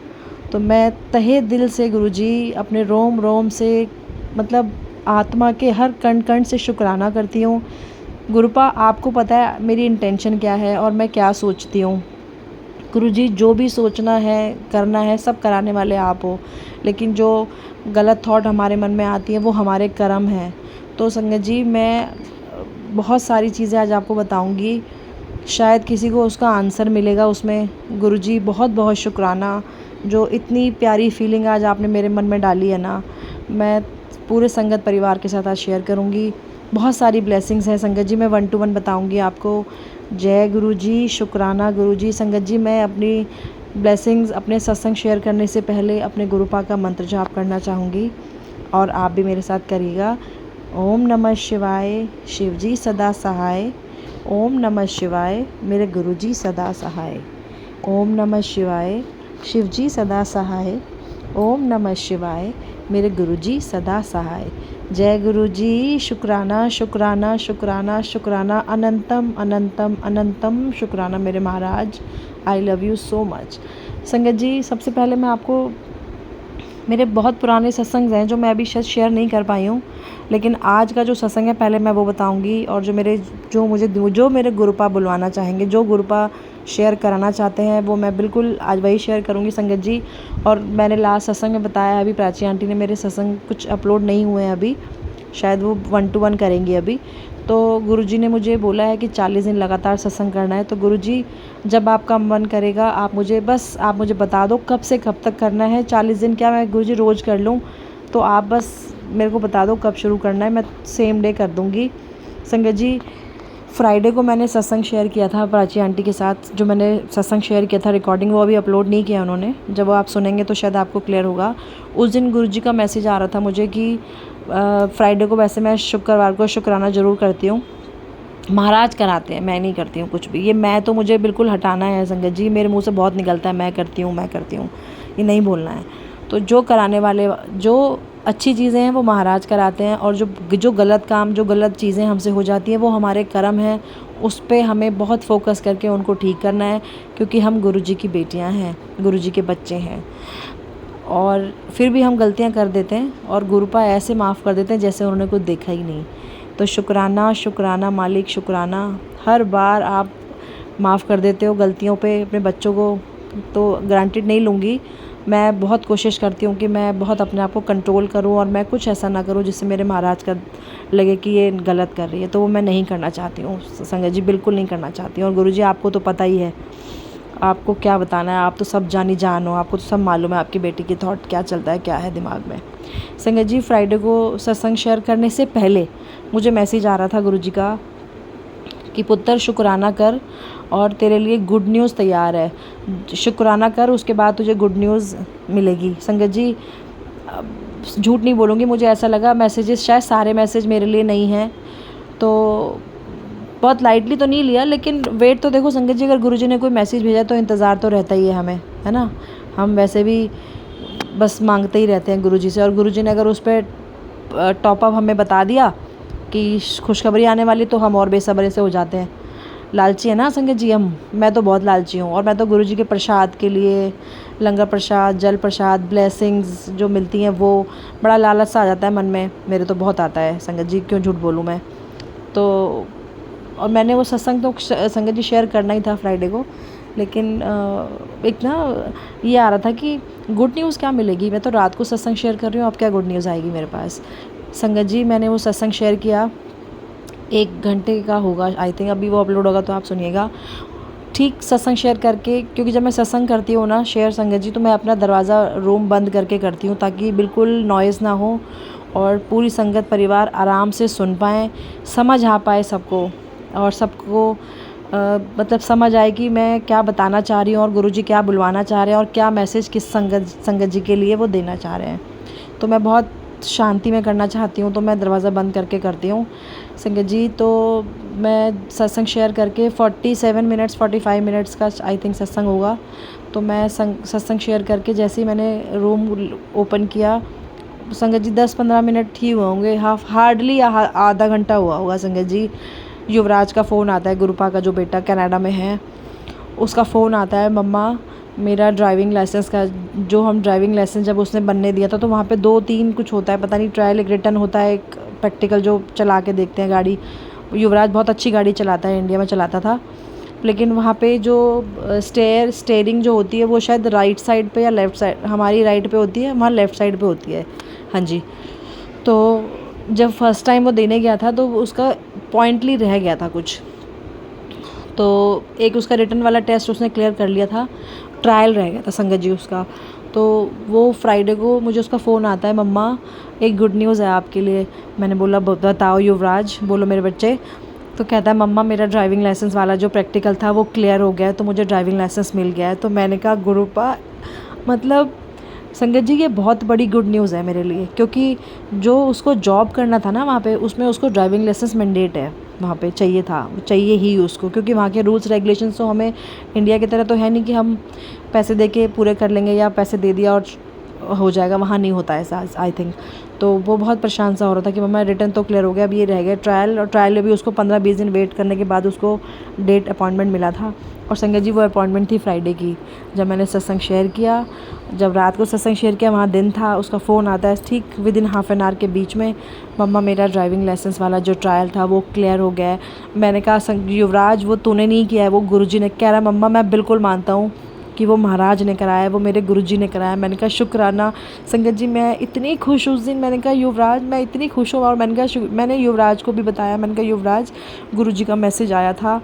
तो मैं तहे दिल से गुरुजी अपने रोम रोम से, मतलब आत्मा के हर कण कण से शुक्राना करती हूँ। गुरुपा, आपको पता है मेरी इंटेंशन क्या है और मैं क्या सोचती हूँ। गुरुजी, जो भी सोचना है, करना है, सब कराने वाले आप हो, लेकिन जो गलत थॉट हमारे मन में आती है वो हमारे कर्म हैं। तो संगत जी, मैं बहुत सारी चीज़ें आज आपको बताऊँगी, शायद किसी को उसका आंसर मिलेगा उसमें। गुरुजी, बहुत बहुत शुक्राना, जो इतनी प्यारी फीलिंग आज आपने मेरे मन में डाली है ना, मैं पूरे संगत परिवार के साथ आज शेयर करूँगी। बहुत सारी ब्लेसिंग्स हैं संगत जी, मैं 1 to 1 बताऊँगी आपको। जय गुरुजी, शुक्राना गुरुजी। संगत जी, मैं अपनी ब्लेसिंग्स अपने सत्संग शेयर करने से पहले अपने गुरुपा का मंत्र जाप करना चाहूँगी और आप भी मेरे साथ करिएगा। ओम नमः शिवाय, शिवजी सदा सहाय। ओम नमः शिवाय, मेरे गुरुजी सदा सहाय। ओम नमः शिवाय, शिवजी सदा सहाय। ओम नमः शिवाय, मेरे गुरुजी सदा सहाय। जय गुरुजी, शुक्राना शुक्राना शुक्राना शुक्राना, अनंतम अनंतम अनंतम शुक्राना मेरे महाराज। I love you so much. संगत जी, सबसे पहले मैं आपको, मेरे बहुत पुराने सत्संग हैं जो मैं अभी शायद शेयर नहीं कर पाई हूँ, लेकिन आज का जो सत्संग है पहले मैं वो बताऊँगी। और जो मेरे गुरुपा बुलवाना चाहेंगे, जो गुरुपा शेयर कराना चाहते हैं, वो मैं बिल्कुल आज वही शेयर करूँगी संगत जी। और मैंने लास्ट सत्संग में बताया है, अभी प्राची आंटी ने मेरे सत्संग कुछ अपलोड नहीं हुए हैं अभी, शायद वो 1 to 1 करेंगी अभी। तो गुरुजी ने मुझे बोला है कि 40 दिन लगातार सत्संग करना है। तो गुरुजी, जब आपका मन करेगा आप मुझे बता दो कब से कब तक करना है। 40 दिन क्या मैं गुरुजी रोज़ कर लूँ, तो आप बस मेरे को बता दो कब शुरू करना है, मैं सेम डे कर दूँगी। संगत जी, फ्राइडे को मैंने सत्संग शेयर किया था प्राची आंटी के साथ, जो मैंने सत्संग शेयर किया था रिकॉर्डिंग, वो अभी अपलोड नहीं किया उन्होंने। जब वो आप सुनेंगे तो शायद आपको क्लियर होगा। उस दिन गुरुजी का मैसेज आ रहा था मुझे कि फ्राइडे को, वैसे मैं शुक्रवार को शुक्राना ज़रूर करती हूँ, महाराज कराते हैं, मैं नहीं करती हूँ कुछ भी। ये मैं तो मुझे बिल्कुल हटाना है संगत जी, मेरे मुंह से बहुत निकलता है मैं करती हूँ, ये नहीं बोलना है। तो जो कराने वाले, जो अच्छी चीज़ें हैं वो महाराज कराते हैं, और जो गलत काम, जो गलत चीज़ें हमसे हो जाती हैं वो हमारे कर्म हैं। उस पे हमें बहुत फोकस करके उनको ठीक करना है, क्योंकि हम गुरुजी की बेटियां हैं, गुरुजी के बच्चे हैं। और फिर भी हम गलतियां कर देते हैं और गुरुपा ऐसे माफ़ कर देते हैं जैसे उन्होंने कुछ देखा ही नहीं। तो शुक्राना शुक्राना मालिक, शुक्राना। हर बार आप माफ़ कर देते हो गलतियों पे अपने बच्चों को, तो ग्रांटेड नहीं लूँगी। मैं बहुत कोशिश करती हूँ कि मैं बहुत अपने आप को कंट्रोल करूँ और मैं कुछ ऐसा ना करूँ जिससे मेरे महाराज का लगे कि ये गलत कर रही है, तो वो मैं नहीं करना चाहती हूँ संगत जी, बिल्कुल नहीं करना चाहती हूँ। और गुरुजी आपको तो पता ही है, आपको क्या बताना है, आप तो सब जानी जान हो, आपको तो सब मालूम है आपकी बेटी की थॉट क्या चलता है, क्या है दिमाग में। संगत जी, फ्राइडे को सत्संग शेयर करने से पहले मुझे मैसेज आ रहा था गुरुजी का कि पुत्र शुक्राना कर और तेरे लिए गुड न्यूज़ तैयार है, शुक्राना कर, उसके बाद तुझे गुड न्यूज़ मिलेगी। संगत जी, झूठ नहीं बोलूँगी, मुझे ऐसा लगा मैसेजेस, शायद सारे मैसेज मेरे लिए नहीं हैं, तो बहुत लाइटली तो नहीं लिया, लेकिन वेट तो देखो संगत जी, अगर गुरुजी ने कोई मैसेज भेजा तो इंतज़ार तो रहता ही है हमें, है ना। हम वैसे भी बस मांगते ही रहते हैं गुरुजी से, और गुरुजी ने अगर उस पर टॉपअप हमें बता दिया कि खुशखबरी आने वाली, तो हम और बेसब्री से हो जाते हैं। लालची है ना संगत जी हम, मैं तो बहुत लालची हूँ। और मैं तो गुरुजी के प्रसाद के लिए, लंगर प्रसाद, जल प्रसाद, ब्लेसिंग्स जो मिलती हैं, वो बड़ा लालच सा आ जाता है मन में, मेरे तो बहुत आता है संगत जी, क्यों झूठ बोलूँ मैं। तो और मैंने वो सत्संग तो संगत जी शेयर करना ही था फ्राइडे को, लेकिन एक ना ये आ रहा था कि गुड न्यूज़ क्या मिलेगी, मैं तो रात को सत्संग शेयर कर रही हूँ, अब क्या गुड न्यूज़ आएगी मेरे पास। संगत जी, मैंने वो सत्संग शेयर किया, 1 घंटे का होगा आई थिंक, अभी वो अपलोड होगा तो आप सुनिएगा। ठीक सत्संग शेयर करके, क्योंकि जब मैं सत्संग करती हूँ ना शेयर संगत जी, तो मैं अपना दरवाज़ा रूम बंद करके करती हूँ, ताकि बिल्कुल नॉइज़ ना हो और पूरी संगत परिवार आराम से सुन पाएँ, समझ आ पाए सबको, और सबको मतलब समझ आए कि मैं क्या बताना चाह रही हूँ और गुरुजी क्या बुलवाना चाह रहे हैं और क्या मैसेज किस संगत जी के लिए वो देना चाह रहे हैं। तो मैं बहुत शांति में करना चाहती हूँ, तो मैं दरवाज़ा बंद करके करती हूँ संगत जी। तो मैं सत्संग शेयर करके 47 मिनट्स 45 मिनट्स का आई थिंक सत्संग होगा, तो मैं सत्संग शेयर करके जैसे ही मैंने रूम ओपन किया संगत जी, 10-15 मिनट ही हुए होंगे, हार्डली आधा घंटा हुआ होगा संगत जी। युवराज का फ़ोन आता है, गुरुपा का जो बेटा कनाडा में है, उसका फ़ोन आता है, मम्मा मेरा ड्राइविंग लाइसेंस का, जो हम ड्राइविंग लाइसेंस जब उसने बनने दिया था, तो वहाँ पे 2-3 कुछ होता है, पता नहीं, ट्रायल, एक रिटर्न होता है, एक प्रैक्टिकल जो चला के देखते हैं गाड़ी। युवराज बहुत अच्छी गाड़ी चलाता है, इंडिया में चलाता था, लेकिन वहाँ पे जो स्टेयरिंग जो होती है वो शायद राइट साइड पे या लेफ़्ट साइड, हमारी राइट पे होती है, वहाँ लेफ़्ट साइड पे होती है, हाँ जी। तो जब फर्स्ट टाइम वो देने गया था तो उसका पॉइंटली रह गया था कुछ, तो एक उसका रिटर्न वाला टेस्ट उसने क्लियर कर लिया था, ट्रायल रह गया था संगत जी उसका। तो वो फ्राइडे को मुझे उसका फ़ोन आता है, मम्मा एक गुड न्यूज़ है आपके लिए। मैंने बोला बताओ युवराज, बोलो मेरे बच्चे। तो कहता है, मम्मा मेरा ड्राइविंग लाइसेंस वाला जो प्रैक्टिकल था वो क्लियर हो गया है, तो मुझे ड्राइविंग लाइसेंस मिल गया है। तो मैंने कहा गुरुपा, मतलब संगत जी ये बहुत बड़ी गुड न्यूज़ है मेरे लिए, क्योंकि जो उसको जॉब करना था ना वहाँ पे, उसमें उसको ड्राइविंग लाइसेंस मैंडेट है, वहाँ पे चाहिए था, चाहिए ही उसको, क्योंकि वहाँ के रूल्स रेगुलेशंस तो हमें इंडिया की तरह तो है नहीं कि हम पैसे दे के पूरे कर लेंगे या पैसे दे दिया और हो जाएगा, वहाँ नहीं होता ऐसा आई थिंक। तो वो बहुत परेशान सा हो रहा था कि मम्मा रिटर्न तो क्लियर हो गया, अब ये रह गया ट्रायल, और ट्रायल में भी उसको 15-20 दिन वेट करने के बाद उसको डेट अपॉइंटमेंट मिला था। और संगत जी वो अपॉइंटमेंट थी फ्राइडे की, जब मैंने सत्संग शेयर किया, जब रात को सत्संग शेयर किया वहाँ दिन था, उसका फ़ोन आता है ठीक with in half an hour के बीच में, मम्मा मेरा ड्राइविंग लाइसेंस वाला जो ट्रायल था वो क्लियर हो गया है। मैंने कहा युवराज वो तूने नहीं किया है, वो गुरुजी ने। कह रहा है मम्मा मैं बिल्कुल मानता हूँ कि वो महाराज ने कराया है, वो मेरे गुरुजी ने कराया है। मैंने कहा शुक्राना संगत जी, मैं इतनी खुश उस दिन, मैंने कहा युवराज मैं इतनी खुश हूँ। और मैंने कहा, मैंने युवराज को भी बताया, मैंने कहा युवराज गुरुजी का मैसेज आया था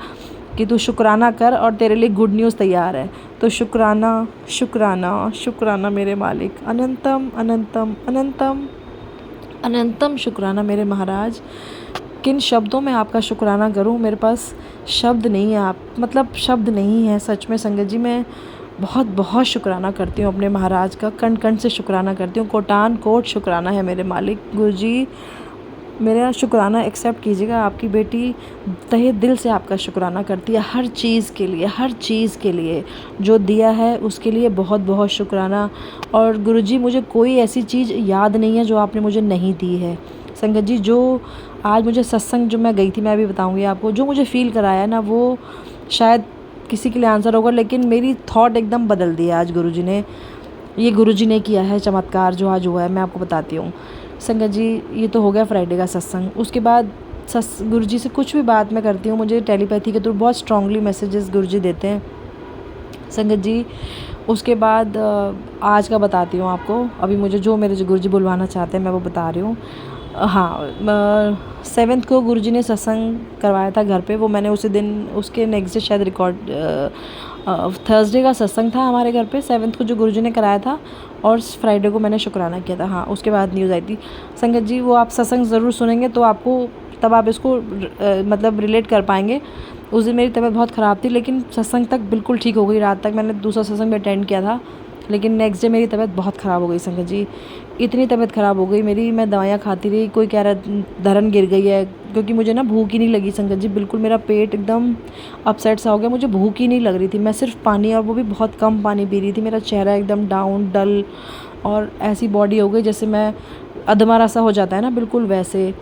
कि तू शुक्राना कर और तेरे लिए गुड न्यूज़ तैयार है। तो शुक्राना शुक्राना शुक्राना मेरे मालिक, अनंतम अनंतम अनंतम अनंतम शुक्राना मेरे महाराज। किन शब्दों में आपका शुक्राना करूं, मेरे पास शब्द नहीं है, आप मतलब शब्द नहीं है सच में संगत जी। मैं बहुत बहुत शुक्राना करती हूँ अपने महाराज का, कण कण से शुक्राना करती हूँ, कोटान कोट शुक्राना है मेरे मालिक। गुरुजी मेरा शुक्राना एक्सेप्ट कीजिएगा, आपकी बेटी तहे दिल से आपका शुक्राना करती है, हर चीज़ के लिए, हर चीज़ के लिए जो दिया है उसके लिए बहुत बहुत शुक्राना। और गुरुजी मुझे कोई ऐसी चीज़ याद नहीं है जो आपने मुझे नहीं दी है संगत जी। जो आज मुझे सत्संग जो मैं गई थी, मैं अभी बताऊंगी आपको, जो मुझे फ़ील कराया ना, वो शायद किसी के लिए आंसर होगा, लेकिन मेरी थॉट एकदम बदल दी है आज गुरुजी ने। ये गुरुजी ने किया है चमत्कार जो आज हुआ है, मैं आपको बताती हूँ। संगत जी, ये तो हो गया फ्राइडे का सत्संग। उसके बाद गुरुजी से कुछ भी बात मैं करती हूँ, मुझे टेलीपैथी के थ्रू बहुत स्ट्रांगली मैसेजेस गुरुजी देते हैं। संगत जी, उसके बाद आज का बताती हूँ आपको। अभी मुझे जो मेरे गुरुजी बुलवाना चाहते हैं मैं वो बता रही हूँ। हाँ, 7th को गुरुजी ने सत्संग करवाया था घर पे। वो मैंने उसी दिन, उसके नेक्स्ट डे शायद रिकॉर्ड, थर्सडे का सत्संग था हमारे घर पे 7th को जो गुरुजी ने कराया था, और फ्राइडे को मैंने शुक्राना किया था। हाँ, उसके बाद न्यूज़ आई थी। संगत जी, वो आप सत्संग ज़रूर सुनेंगे तो आपको, तब आप इसको मतलब रिलेट कर पाएंगे। उस दिन मेरी तबीयत बहुत ख़राब थी, लेकिन सत्संग तक बिल्कुल ठीक हो गई। रात तक मैंने दूसरा सत्संग भी अटेंड किया था, लेकिन नेक्स्ट डे मेरी तबीयत बहुत ख़राब हो गई। संगत जी, इतनी तबीयत ख़राब हो गई मेरी, मैं दवाइयाँ खाती रही। कोई कह रहा धरन गिर गई है, क्योंकि मुझे ना भूख ही नहीं लगी। संगत जी, बिल्कुल मेरा पेट एकदम अपसेट सा हो गया, मुझे भूख ही नहीं लग रही थी। मैं सिर्फ पानी, और वो भी बहुत कम पानी पी रही थी। मेरा चेहरा एकदम डाउन, डल, और ऐसी बॉडी हो गई जैसे मैं अधमरा सा हो जाता है ना, बिल्कुल वैसे।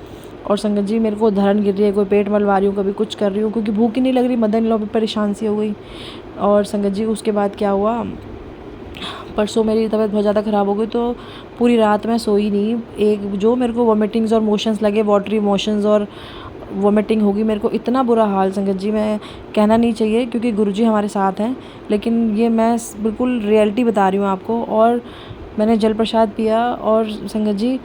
और संगत जी, मेरे को धरन गिर रही है, कोई पेट मलवा रही हूँ, कभी कुछ कर रही हूँ, क्योंकि भूख ही नहीं लग रही। मदर इन लॉ भी परेशान सी हो गई। और संगत जी, उसके बाद क्या हुआ, परसों मेरी तबीयत बहुत ज़्यादा ख़राब हो गई, तो पूरी रात मैं सोई नहीं। एक जो मेरे को वॉमिटिंग्स और मोशंस लगे, वाटरी मोशंस और वॉमिटिंग होगी, मेरे को इतना बुरा हाल। संगत जी, मैं कहना नहीं चाहिए क्योंकि गुरुजी हमारे साथ हैं, लेकिन ये मैं बिल्कुल रियलिटी बता रही हूँ आपको। और मैंने जल प्रसाद पिया, और संगत जी,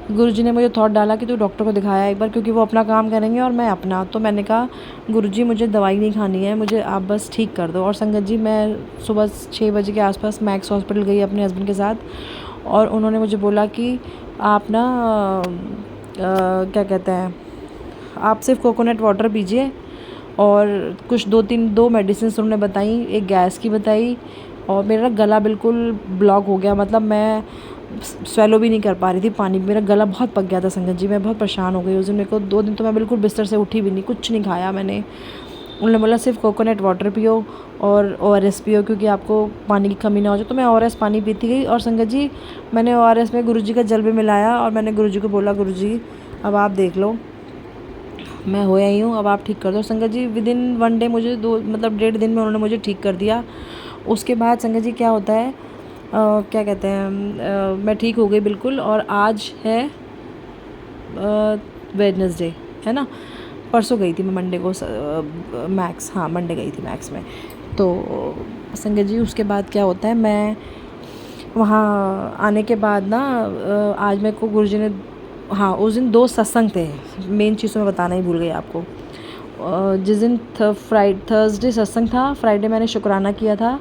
गुरुजी ने मुझे थॉट डाला कि तू डॉक्टर को दिखाया एक बार, क्योंकि वो अपना काम करेंगे और मैं अपना। तो मैंने कहा, गुरुजी मुझे दवाई नहीं खानी है, मुझे आप बस ठीक कर दो। और संगत जी, मैं सुबह 6 बजे के आसपास मैक्स हॉस्पिटल गई अपने हस्बैंड के साथ, और उन्होंने मुझे बोला कि आप ना क्या कहते हैं, आप सिर्फ कोकोनट वाटर पीजिए, और कुछ 2 मेडिसिन उन्होंने बताई। एक गैस की बताई, और मेरा गला बिल्कुल ब्लॉक हो गया, मतलब मैं स्वेलो भी नहीं कर पा रही थी पानी। मेरा गला बहुत पक गया था। संगत जी, मैं बहुत परेशान हो गई उस दिन। मेरे को 2 दिन तो मैं बिल्कुल बिस्तर से उठी भी नहीं, कुछ नहीं खाया मैंने। उन्होंने बोला सिर्फ कोकोनट वाटर पियो और ORS पियो, क्योंकि आपको पानी की कमी ना हो जाए। तो मैं ORS पानी पीती गई। और संगत जी, मैंने ORS में गुरुजी का जल भी मिलाया, और मैंने गुरुजी को बोला, गुरुजी अब आप देख लो, मैं होया ही हूँ, अब आप ठीक कर दो। संगत जी, विदिन 1 डे मुझे 1.5 दिन में उन्होंने मुझे ठीक कर दिया। उसके बाद संगत जी क्या होता है, क्या कहते हैं, मैं ठीक हो गई बिल्कुल। और आज है वेडनेसडे, है ना। परसों गई थी मैं मंडे को मैक्स, हाँ मंडे गई थी मैक्स में। तो संगत जी, उसके बाद क्या होता है, मैं वहाँ आने के बाद ना, आज मेरे को गुरुजी ने, हाँ उस दिन 2 सत्संग थे। मेन चीज़ तो मैं बताना ही भूल गई आपको। जिस दिन थर्सडे सत्संग था, फ्राइडे मैंने शुक्राना किया था,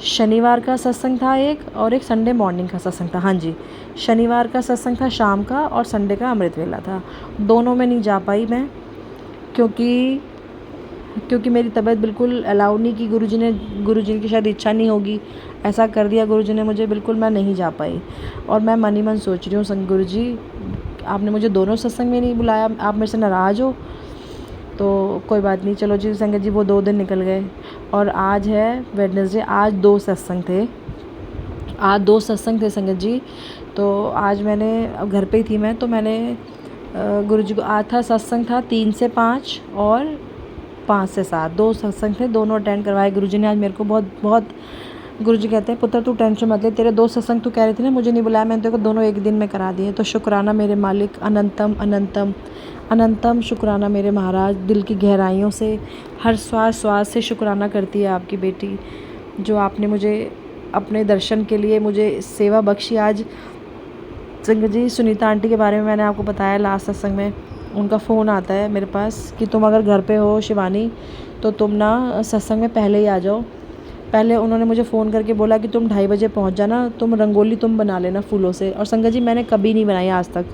शनिवार का सत्संग था एक, और एक संडे मॉर्निंग का सत्संग था। हाँ जी, शनिवार का सत्संग था शाम का, और संडे का अमृत वेला था। दोनों में नहीं जा पाई मैं, क्योंकि मेरी तबीयत बिल्कुल अलाउ नहीं की। गुरुजी की शायद इच्छा नहीं होगी, ऐसा कर दिया गुरुजी ने मुझे, बिल्कुल मैं नहीं जा पाई। और मैं मन ही मन सोच रही हूँ, गुरुजी आपने मुझे दोनों सत्संग में नहीं बुलाया, आप मेरे से नाराज़ हो। तो कोई बात नहीं, चलो जी संगत जी, वो 2 दिन निकल गए, और आज है वेडनेसडे। आज 2 सत्संग थे संगत जी। तो आज मैंने, अब घर पे ही थी मैं, तो मैंने गुरुजी को, आज था सत्संग था 3 से 5 और 5 से 7, 2 सत्संग थे, दोनों अटेंड करवाए गुरुजी ने आज मेरे को। बहुत गुरुजी कहते हैं, पुत्र तू टेंशन मत ले, तेरे 2 सत्संग तू कह रही थी ना मुझे नहीं बुलाया, मैंने तेरे को दोनों एक दिन में करा दिए। तो शुक्राना मेरे मालिक, अनंतम अनंतम अनंतम शुक्राना मेरे महाराज। दिल की गहराइयों से, हर श्वास से शुक्राना करती है आपकी बेटी, जो आपने मुझे अपने दर्शन के लिए मुझे सेवा बख्शी। आज संगत जी, सुनीता आंटी के बारे में मैंने आपको बताया लास्ट सत्संग में, उनका फ़ोन आता है मेरे पास कि तुम अगर घर पे हो शिवानी, तो तुम ना सत्संग में पहले ही आ जाओ। पहले उन्होंने मुझे फ़ोन करके बोला कि तुम 2:30 बजे पहुंच जाना, तुम रंगोली तुम बना लेना फूलों से। और संगत जी, मैंने कभी नहीं बनाई आज तक।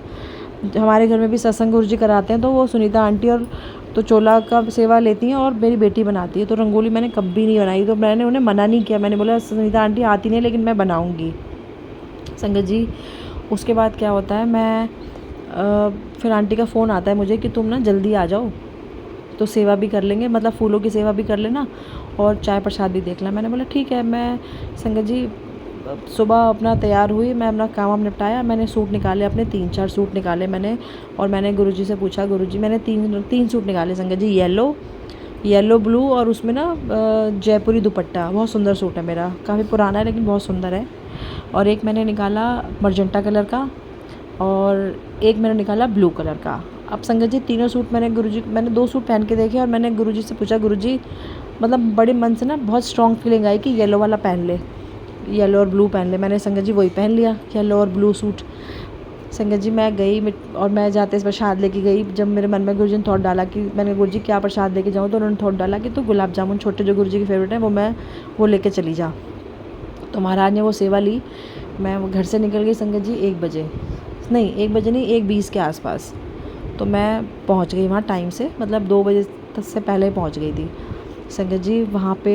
हमारे घर में भी सत्संग गुरुजी कराते हैं, तो वो सुनीता आंटी और तो चोला का सेवा लेती हैं, और मेरी बेटी बनाती है। तो रंगोली मैंने कभी नहीं बनाई, तो मैंने उन्हें मना नहीं किया। मैंने बोला सुनीता आंटी आती नहीं, लेकिन मैं बनाऊँगी। संगत जी, उसके बाद क्या होता है, मैं फिर आंटी का फ़ोन आता है मुझे कि तुम ना जल्दी आ जाओ, तो सेवा भी कर लेंगे, मतलब फूलों की सेवा भी कर लेना, और चाय प्रसाद भी देख लें। मैंने बोला ठीक है। मैं संगत जी सुबह अपना तैयार हुई, मैं अपना काम निपटाया, मैंने सूट निकाले अपने, 3-4 सूट निकाले मैंने। और मैंने गुरुजी से पूछा, गुरुजी मैंने 3 सूट निकाले संगत जी, येलो, येलो ब्लू और उसमें ना जयपुरी दुपट्टा, बहुत सुंदर सूट है मेरा, काफ़ी पुराना है लेकिन बहुत सुंदर है। और एक मैंने निकाला मर्जेंटा कलर का और एक मैंने निकाला ब्लू कलर का। अब संगत जी तीनों सूट मैंने 2 सूट पहन के देखे और मैंने गुरुजी से पूछा, गुरुजी मतलब बड़े मन से ना बहुत स्ट्रॉन्ग फीलिंग आई कि येलो वाला पहन ले, येलो और ब्लू पहन ले। मैंने संगत जी वही पहन लिया, येलो और ब्लू सूट। संगत जी मैं गई और मैं जाते इस प्रसाद लेके गई। जब मेरे मन में गुरुजी ने थॉट डाला कि मैंने गुरुजी क्या प्रसाद लेके जाऊँ, तो उन्होंने थॉट डाला कि तू गुलाब जामुन छोटे जो गुरुजी के फेवरेट हैं वो लेके चली जा। तो महाराज ने वो सेवा ली। मैं घर से निकल गई संगत जी 1 बजे नहीं 1 बजे नहीं 1:20 के आसपास। तो मैं पहुंच गई वहाँ टाइम से, मतलब 2 बजे तक से पहले पहुंच गई थी संगत जी। वहाँ पे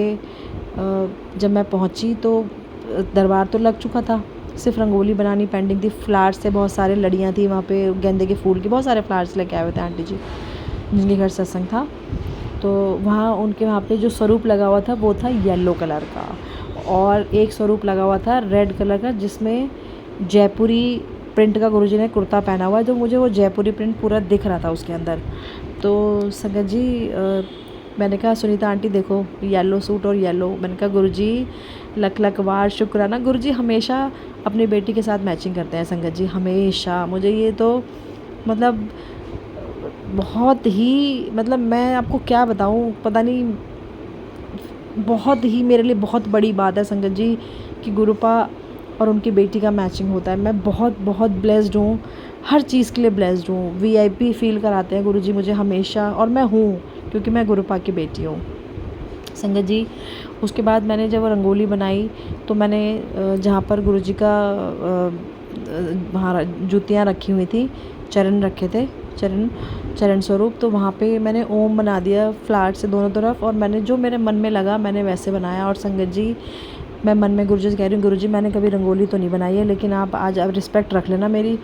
जब मैं पहुंची तो दरबार तो लग चुका था, सिर्फ रंगोली बनानी पेंडिंग थी। फ्लावर्स से बहुत सारे लड़ियाँ थी वहाँ पे, गेंदे के फूल की बहुत सारे फ्लावर्स लेके आए हुए थे आंटी जी जिनके घर सत्संग था। तो वहाँ पे जो स्वरूप लगा हुआ था वो था येलो कलर का, और एक स्वरूप लगा हुआ था रेड कलर का जिसमें जयपुरी प्रिंट का गुरुजी ने कुर्ता पहना हुआ है, जो मुझे वो जयपुरी प्रिंट पूरा दिख रहा था उसके अंदर। तो संगत जी मैंने कहा सुनीता आंटी देखो येलो सूट और येलो। मैंने कहा गुरुजी लख लख वार शुक्राना। गुरुजी हमेशा अपनी बेटी के साथ मैचिंग करते हैं संगत जी, हमेशा। मुझे ये तो मतलब बहुत ही, मतलब मैं आपको क्या बताऊँ, पता नहीं, बहुत ही मेरे लिए बहुत बड़ी बात है संगत जी कि गुरुपा और उनकी बेटी का मैचिंग होता है। मैं बहुत बहुत ब्लेस्ड हूँ, हर चीज़ के लिए ब्लेस्ड हूँ। VIP फील कराते हैं गुरुजी मुझे हमेशा, और मैं हूँ क्योंकि मैं गुरुपा की बेटी हूँ संगत जी। उसके बाद मैंने जब रंगोली बनाई तो मैंने जहाँ पर गुरुजी का वहाँ जूतियाँ रखी हुई थी, चरण रखे थे, चरण स्वरूप, तो वहाँ पे मैंने ओम बना दिया फ्लावर से दोनों तरफ, और मैंने जो मेरे मन में लगा मैंने वैसे बनाया। और संगत जी मैं मन में गुरुजी से कह रही हूँ, गुरुजी मैंने कभी रंगोली तो नहीं बनाई है, लेकिन आप आज अब रिस्पेक्ट रख लेना मेरी,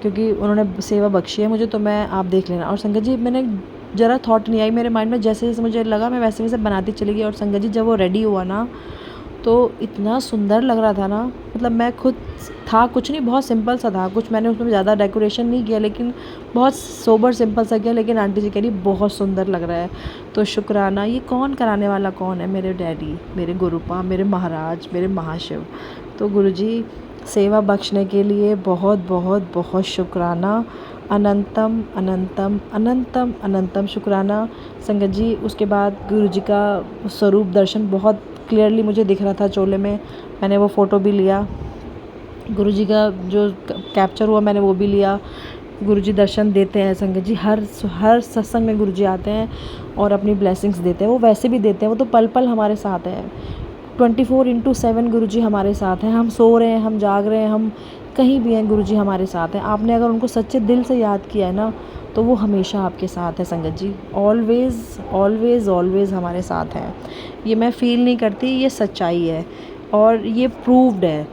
क्योंकि उन्होंने सेवा बख्शी है मुझे, तो मैं आप देख लेना। और संगत जी मैंने ज़रा थॉट नहीं आई मेरे माइंड में, जैसे जैसे मुझे लगा मैं वैसे वैसे बनाती चली गई। और संगत जी जब वो रेडी हुआ ना तो इतना सुंदर लग रहा था ना, मतलब मैं खुद था कुछ नहीं, बहुत सिंपल सा था, कुछ मैंने उसमें ज़्यादा डेकोरेशन नहीं किया, लेकिन बहुत सोबर सिंपल सा किया, लेकिन आंटी जी कह रही बहुत सुंदर लग रहा है। तो शुक्राना, ये कौन कराने वाला कौन है, मेरे डैडी, मेरे गुरुपा, मेरे महाराज, मेरे महाशिव। तो गुरुजी सेवा बख्शने के लिए बहुत बहुत बहुत शुक्राना, अनंतम अनंतम अनंतम अनंतम शुक्राना संगत जी। उसके बाद गुरुजी का स्वरूप दर्शन बहुत क्लियरली मुझे दिख रहा था चोले में, मैंने वो फ़ोटो भी लिया। गुरुजी का जो कैप्चर हुआ मैंने वो भी लिया। गुरुजी दर्शन देते हैं संगत जी, हर सत्संग में गुरुजी आते हैं और अपनी ब्लेसिंग्स देते हैं। वो वैसे भी देते हैं, वो तो पल पल हमारे साथ हैं, 24/7 गुरुजी हमारे साथ हैं। हम सो रहे हैं, हम जाग रहे हैं, हम कहीं भी हैं, गुरुजी हमारे साथ हैं। आपने अगर उनको सच्चे दिल से याद किया है ना तो वो हमेशा आपके साथ है संगत जी, ऑलवेज़ ऑलवेज़ ऑलवेज़ हमारे साथ हैं। ये मैं फ़ील नहीं करती, ये सच्चाई है और ये प्रूव्ड है।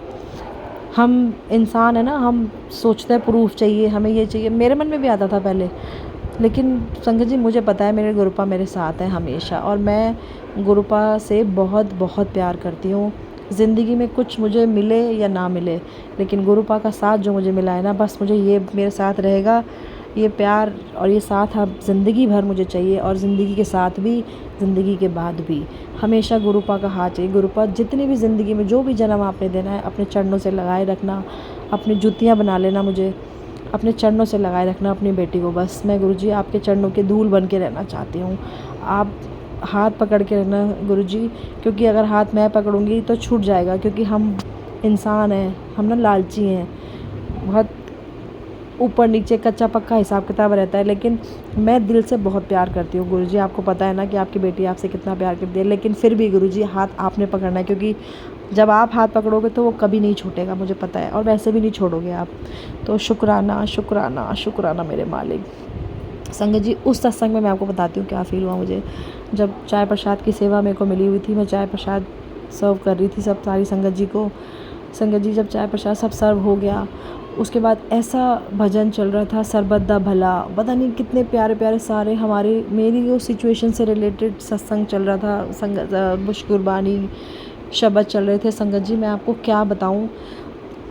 हम इंसान है ना, हम सोचते हैं प्रूफ चाहिए, हमें ये चाहिए, मेरे मन में भी आता था पहले, लेकिन संगत जी मुझे पता है मेरे गुरुपा मेरे साथ हैं हमेशा, और मैं गुरुपा से बहुत बहुत प्यार करती हूँ। ज़िंदगी में कुछ मुझे मिले या ना मिले, लेकिन गुरुपा का साथ जो मुझे मिला है ना, बस मुझे ये मेरे साथ रहेगा, ये प्यार और ये साथ अब ज़िंदगी भर मुझे चाहिए, और ज़िंदगी के साथ भी, ज़िंदगी के बाद भी हमेशा गुरुपा का हाथ चाहिए। गुरुपा जितनी भी ज़िंदगी में जो भी जन्म आपने देना है अपने चरणों से लगाए रखना, अपनी जुतियाँ बना लेना, मुझे अपने चरणों से लगाए रखना अपनी बेटी को। बस मैं गुरुजी आपके चरणों के धूल बन के रहना चाहती हूँ। आप हाथ पकड़ के रहना गुरुजी, क्योंकि अगर हाथ मैं पकड़ूंगी तो छूट जाएगा, क्योंकि हम इंसान हैं, हम ना लालची हैं, बहुत ऊपर नीचे कच्चा पक्का हिसाब किताब रहता है। लेकिन मैं दिल से बहुत प्यार करती हूँ गुरुजी, आपको पता है ना कि आपकी बेटी आपसे कितना प्यार करती है, लेकिन फिर भी गुरुजी हाथ आपने पकड़ना है, क्योंकि जब आप हाथ पकड़ोगे तो वो कभी नहीं छूटेगा, मुझे पता है, और वैसे भी नहीं छोड़ोगे आप। तो शुक्राना शुक्राना शुक्राना मेरे मालिक। संगत जी उस सत्संग में मैं आपको बताती हूँ क्या फ़ील हुआ मुझे, जब चाय प्रसाद की सेवा मेरे को मिली हुई थी, मैं चाय प्रसाद सर्व कर रही थी सब सारी संगत जी को। संगत जी जब चाय प्रसाद सब सर्व हो गया, उसके बाद ऐसा भजन चल रहा था, सरबत दा भला, पता नहीं कितने प्यारे प्यारे सारे हमारे मेरी जो सिचुएशन से रिलेटेड सत्संग चल रहा था, संगत बुश गुरबानी शब्द चल रहे थे संगत जी, मैं आपको क्या बताऊं।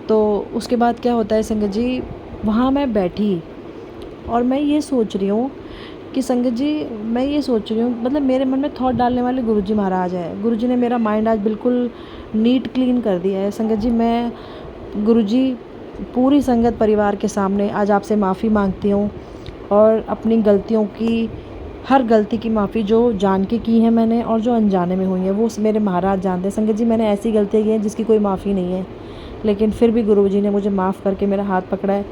तो उसके बाद क्या होता है संगत जी, वहाँ मैं बैठी और मैं ये सोच रही हूँ कि संगत जी मैं ये सोच रही हूँ, मतलब मेरे मन में थॉट डालने वाले गुरुजी महाराज है। गुरुजी ने मेरा माइंड आज बिल्कुल नीट क्लीन कर दिया है। संगत जी मैं गुरुजी पूरी संगत परिवार के सामने आज आपसे माफ़ी मांगती हूँ और अपनी गलतियों की, हर गलती की माफ़ी जो जान के की है मैंने और जो अनजाने में हुई है वो मेरे महाराज जानते हैं। संगत जी मैंने ऐसी गलतियाँ की हैं जिसकी कोई माफ़ी नहीं है, लेकिन फिर भी गुरुजी ने मुझे माफ़ करके मेरा हाथ पकड़ा है।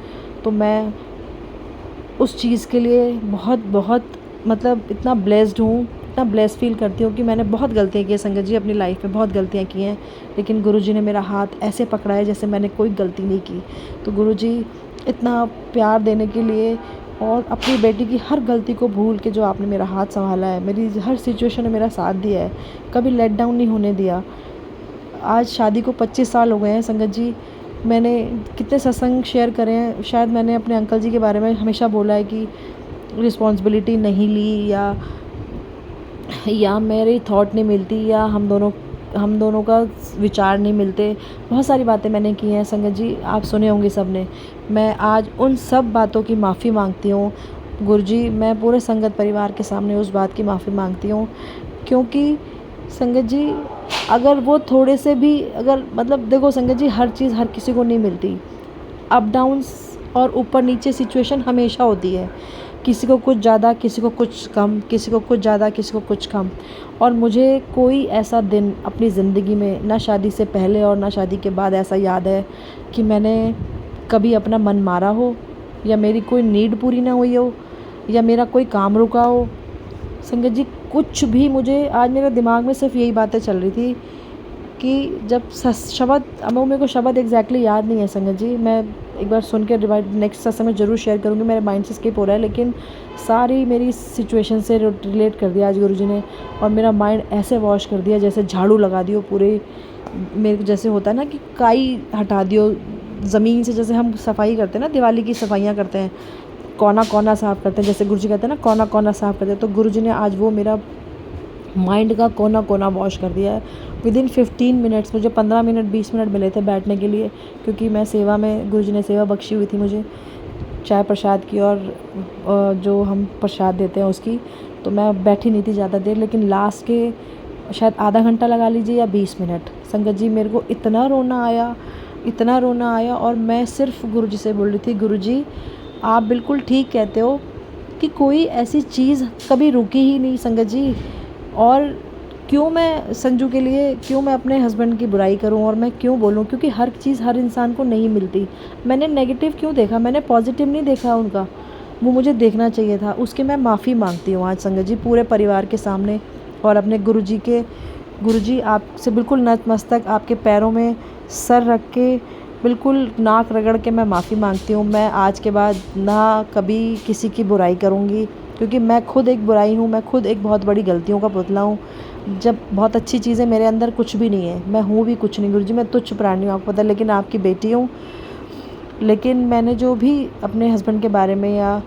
तो मैं उस चीज़ के लिए बहुत बहुत मतलब इतना ब्लेस्ड हूँ, इतना ब्लेस्ड फील करती हूँ कि मैंने बहुत गलतियाँ की हैं संगत जी, अपनी लाइफ में बहुत गलतियाँ की हैं, लेकिन गुरुजी ने मेरा हाथ ऐसे पकड़ा है जैसे मैंने कोई गलती नहीं की। तो गुरुजी इतना प्यार देने के लिए और अपनी बेटी की हर गलती को भूल के जो आपने मेरा हाथ संभाला है, मेरी हर सिचुएशन में मेरा साथ दिया है, कभी लेट डाउन नहीं होने दिया। आज शादी को 25 साल हो गए हैं संगत जी। मैंने कितने सत्संग शेयर करे हैं, शायद मैंने अपने अंकल जी के बारे में हमेशा बोला है कि रिस्पॉन्सिबिलिटी नहीं ली या मेरी थॉट नहीं मिलती या हम दोनों का विचार नहीं मिलते। बहुत सारी बातें मैंने की हैं संगत जी, आप सुने होंगे सब ने। मैं आज उन सब बातों की माफ़ी मांगती हूँ गुरुजी, मैं पूरे संगत परिवार के सामने उस बात की माफ़ी मांगती हूँ, क्योंकि संगत जी अगर वो थोड़े से भी अगर मतलब देखो संगत जी, हर चीज़ हर किसी को नहीं मिलती। अप डाउन्स और ऊपर नीचे सिचुएशन हमेशा होती है, किसी को कुछ ज़्यादा, किसी को कुछ कम, किसी को कुछ ज़्यादा, किसी को कुछ कम। और मुझे कोई ऐसा दिन अपनी ज़िंदगी में, ना शादी से पहले और ना शादी के बाद, ऐसा याद है कि मैंने कभी अपना मन मारा हो या मेरी कोई नीड पूरी ना हुई हो या मेरा कोई काम रुका हो। संगत जी कुछ भी, मुझे आज मेरे दिमाग में सिर्फ यही बातें चल रही थी कि जब शब्द, अब मेरे को शब्द एग्जैक्टली याद नहीं है संगत जी, मैं एक बार सुन के नेक्स्ट सत्संग में ज़रूर शेयर करूँगी, मेरे माइंड से स्किप हो रहा है, लेकिन सारी मेरी सिचुएशन से रिलेट कर दिया आज गुरुजी ने और मेरा माइंड ऐसे वॉश कर दिया जैसे झाड़ू लगा दियो पूरे, मेरे जैसे होता है ना कि काई हटा दियो ज़मीन से, जैसे हम सफाई करते हैं ना, दिवाली की सफाइयाँ करते हैं, कोना कोना साफ़ करते हैं, जैसे गुरुजी कहते हैं ना कोना कोना साफ़ करते हैं, तो गुरुजी ने आज वो मेरा माइंड का कोना कोना वॉश कर दिया है। विदिन 15 मिनट्स, मुझे 15 मिनट 20 मिनट मिले थे बैठने के लिए, क्योंकि मैं सेवा में, गुरुजी ने सेवा बख्शी हुई थी मुझे चाय प्रसाद की और जो हम प्रसाद देते हैं उसकी, तो मैं बैठी नहीं थी ज़्यादा देर, लेकिन लास्ट के शायद आधा घंटा लगा लीजिए या 20 मिनट, संगत जी मेरे को इतना रोना आया और मैं सिर्फ गुरुजी से बोल रही थी, गुरुजी आप बिल्कुल ठीक कहते हो कि कोई ऐसी चीज़ कभी रुकी ही नहीं संगत जी, और क्यों मैं संजू के लिए, क्यों मैं अपने हस्बैंड की बुराई करूं और मैं क्यों बोलूं, क्योंकि हर चीज़ हर इंसान को नहीं मिलती। मैंने नेगेटिव क्यों देखा, मैंने पॉजिटिव नहीं देखा उनका, वो मुझे देखना चाहिए था। उसके मैं माफ़ी मांगती हूँ आज संगत जी पूरे परिवार के सामने और अपने गुरुजी आपसे बिल्कुल नतमस्तक आपके पैरों में सर रख के बिल्कुल नाक रगड़ के मैं माफ़ी मांगती हूँ। मैं आज के बाद ना कभी किसी की बुराई करूँगी, क्योंकि मैं खुद एक बुराई हूँ, मैं खुद एक बहुत बड़ी गलतियों का पुतला हूँ। जब बहुत अच्छी चीज़ें मेरे अंदर कुछ भी नहीं है, मैं हूँ भी कुछ नहीं गुरुजी, मैं तुच्छ प्राणी हूँ, आपको पता है, लेकिन आपकी बेटी हूँ। लेकिन मैंने जो भी अपने हस्बैंड के बारे में या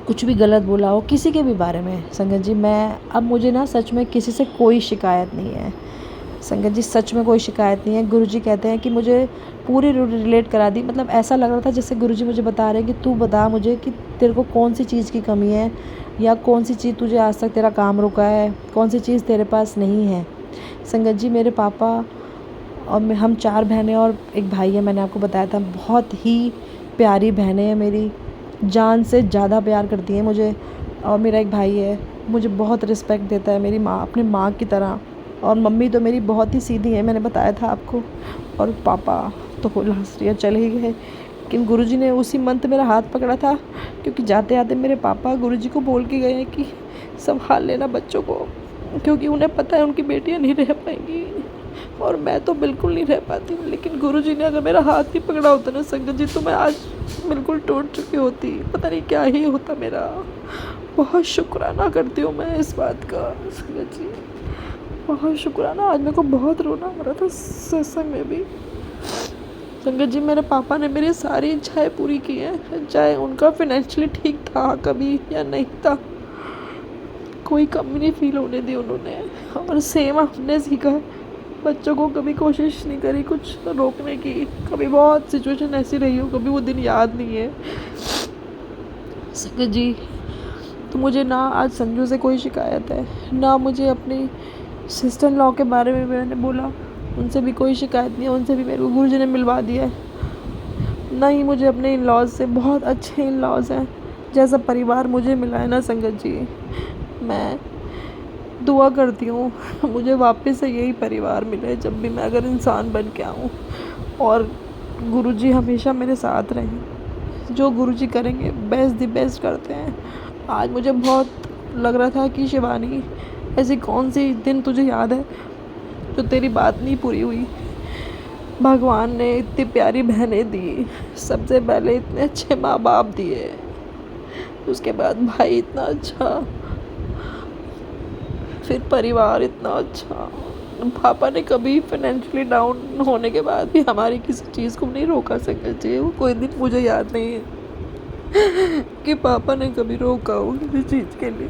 कुछ भी गलत बोला हो किसी के भी बारे में संगत जी, मैं अब मुझे ना सच में किसी से कोई शिकायत नहीं है संगत जी, सच में कोई शिकायत नहीं है। गुरुजी कहते हैं कि मुझे पूरी रिलेट करा दी, मतलब ऐसा लग रहा था जैसे गुरुजी मुझे बता रहे हैं कि तू बता मुझे कि तेरे को कौन सी चीज़ की कमी है या कौन सी चीज़ तुझे आज तक तेरा काम रुका है, कौन सी चीज़ तेरे पास नहीं है। संगत जी मेरे पापा और हम 4 बहनें और एक भाई है, मैंने आपको बताया था, बहुत ही प्यारी बहनें हैं मेरी, जान से ज़्यादा प्यार करती हैं मुझे। और मेरा एक भाई है, मुझे बहुत रिस्पेक्ट देता है, मेरी माँ अपनी माँ की तरह, और मम्मी तो मेरी बहुत ही सीधी है, मैंने बताया था आपको। और पापा तो लास्ट ईयर चले ही गए, लेकिन गुरुजी ने उसी मंथ मेरा हाथ पकड़ा था, क्योंकि जाते आते मेरे पापा गुरुजी को बोल के गए हैं कि संभाल लेना बच्चों को, क्योंकि उन्हें पता है उनकी बेटियां नहीं रह पाएंगी और मैं तो बिल्कुल नहीं रह पाती हूँ। लेकिन गुरुजी ने अगर मेरा हाथ ही पकड़ा होता ना संगत जी, तो मैं आज बिल्कुल टूट चुकी होती, पता नहीं क्या ही होता मेरा। बहुत शुक्राना करती हूँ मैं इस बात का संगत जी, बहुत शुक्राना। आज मेरे को बहुत रोना आ रहा था सत्संग में भी संगत जी। मेरे पापा ने मेरी सारी इच्छाएं पूरी की हैं, चाहे उनका फाइनेंशियली ठीक था कभी या नहीं था, कोई कमी नहीं फील होने दी उन्होंने। और सेम आपने सीखा, बच्चों को कभी कोशिश नहीं करी कुछ रोकने की, कभी बहुत सिचुएशन ऐसी रही हो, कभी वो दिन याद नहीं है संगत जी। तो मुझे ना आज संजू से कोई शिकायत है, ना मुझे अपनी सिस्टर इन लॉ के बारे में मैंने बोला, उनसे भी कोई शिकायत नहीं है, उनसे भी मेरे को गुरुजी ने मिलवा दिया है। ना ही मुझे अपने इन लॉज से, बहुत अच्छे इन लॉज हैं, जैसा परिवार मुझे मिला है ना संगत जी, मैं दुआ करती हूँ मुझे वापस से यही परिवार मिले जब भी मैं अगर इंसान बन के आऊँ, और गुरुजी हमेशा मेरे साथ रहें। जो गुरुजी करेंगे बेस्ट द बेस्ट करते हैं। आज मुझे बहुत लग रहा था कि शिवानी, ऐसी कौन सी दिन तुझे याद है जो तेरी बात नहीं पूरी हुई। भगवान ने इतनी प्यारी बहनें दी, सबसे पहले इतने अच्छे माँ बाप दिए, उसके बाद भाई इतना अच्छा, फिर परिवार इतना अच्छा। पापा ने कभी फाइनेंशियली डाउन होने के बाद भी हमारी किसी चीज़ को नहीं रोका संगत जी। वो कोई दिन मुझे याद नहीं है कि पापा ने कभी रोका हो किसी चीज़ के लिए।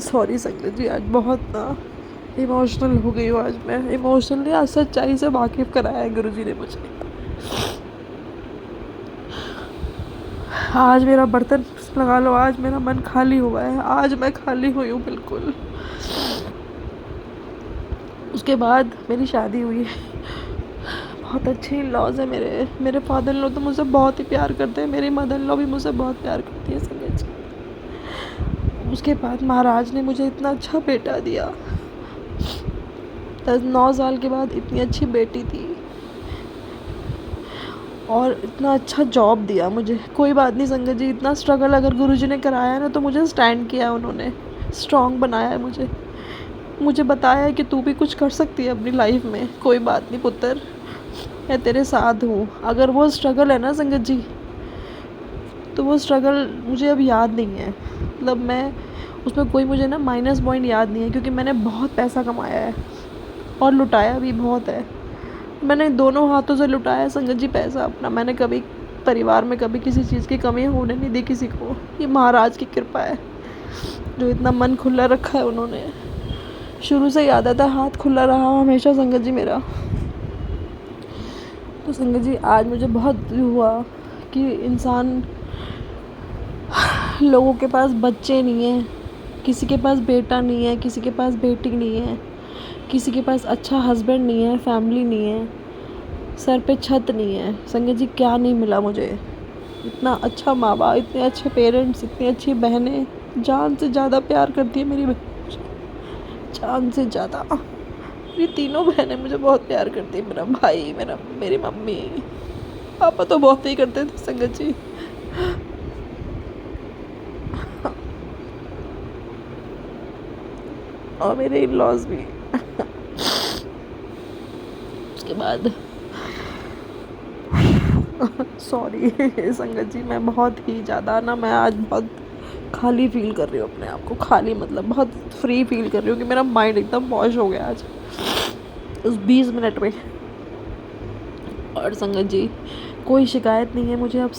सॉरी संगत जी, आज बहुत ना इमोशनल हो गई हूँ। आज मैं इमोशनली आज सच्चाई से वाकिफ़ कराया है गुरुजी ने मुझे। आज मेरा बर्तन लगा लो, आज मेरा मन खाली हुआ है, आज मैं खाली हुई हूँ बिल्कुल। उसके बाद मेरी शादी हुई है, बहुत अच्छे इन लॉज है मेरे फादर इन लॉ तो मुझसे बहुत ही प्यार करते हैं, मेरी मदर इन लॉ भी मुझसे बहुत प्यार करती है संगत जी। उसके बाद महाराज ने मुझे इतना अच्छा बेटा दिया, 9 साल के बाद इतनी अच्छी बेटी थी, और इतना अच्छा जॉब दिया मुझे। कोई बात नहीं संगत जी, इतना स्ट्रगल अगर गुरुजी ने कराया है ना, तो मुझे स्टैंड किया है उन्होंने, स्ट्रॉन्ग बनाया है मुझे बताया है कि तू भी कुछ कर सकती है अपनी लाइफ में। कोई बात नहीं पुत्र, मैं तेरे साथ हूँ। अगर वो स्ट्रगल है ना संगत जी, तो वो स्ट्रगल मुझे अब याद नहीं है, मतलब मैं उसमें कोई मुझे ना माइनस पॉइंट याद नहीं है, क्योंकि मैंने बहुत पैसा कमाया है और लुटाया भी बहुत है। मैंने दोनों हाथों से लुटाया है संगत जी पैसा अपना। मैंने कभी परिवार में कभी किसी चीज़ की कमी होने नहीं दी किसी को। ये महाराज की कृपा है जो इतना मन खुला रखा है उन्होंने। शुरू से याद आता है, हाथ खुला रहा हमेशा संगत जी मेरा। तो संगत जी आज मुझे बहुत हुआ कि इंसान, लोगों के पास बच्चे नहीं हैं, किसी के पास बेटा नहीं है, किसी के पास बेटी नहीं है, किसी के पास अच्छा हस्बैंड नहीं है, फैमिली नहीं है, सर पे छत नहीं है। संगत जी क्या नहीं मिला मुझे, इतना अच्छा माँ बाप, इतने अच्छे पेरेंट्स, इतनी अच्छी बहनें, जान से ज़्यादा प्यार करती है मेरी बहन, जान से ज़्यादा। मेरी तीनों बहनें मुझे बहुत प्यार करती है, मेरा भाई, मेरी मम्मी, पापा तो बहुत ही करते थे संगत जी। और मेरे इन लॉज भी। उसके बाद सॉरी संगत जी, मैं बहुत ही ज़्यादा ना, मैं आज बहुत खाली फील कर रही हूँ अपने आप को। खाली मतलब बहुत फ्री फील कर रही हूँ कि मेरा माइंड एकदम वॉश हो गया आज उस 20 मिनट में। और संगत जी कोई शिकायत नहीं है मुझे अब,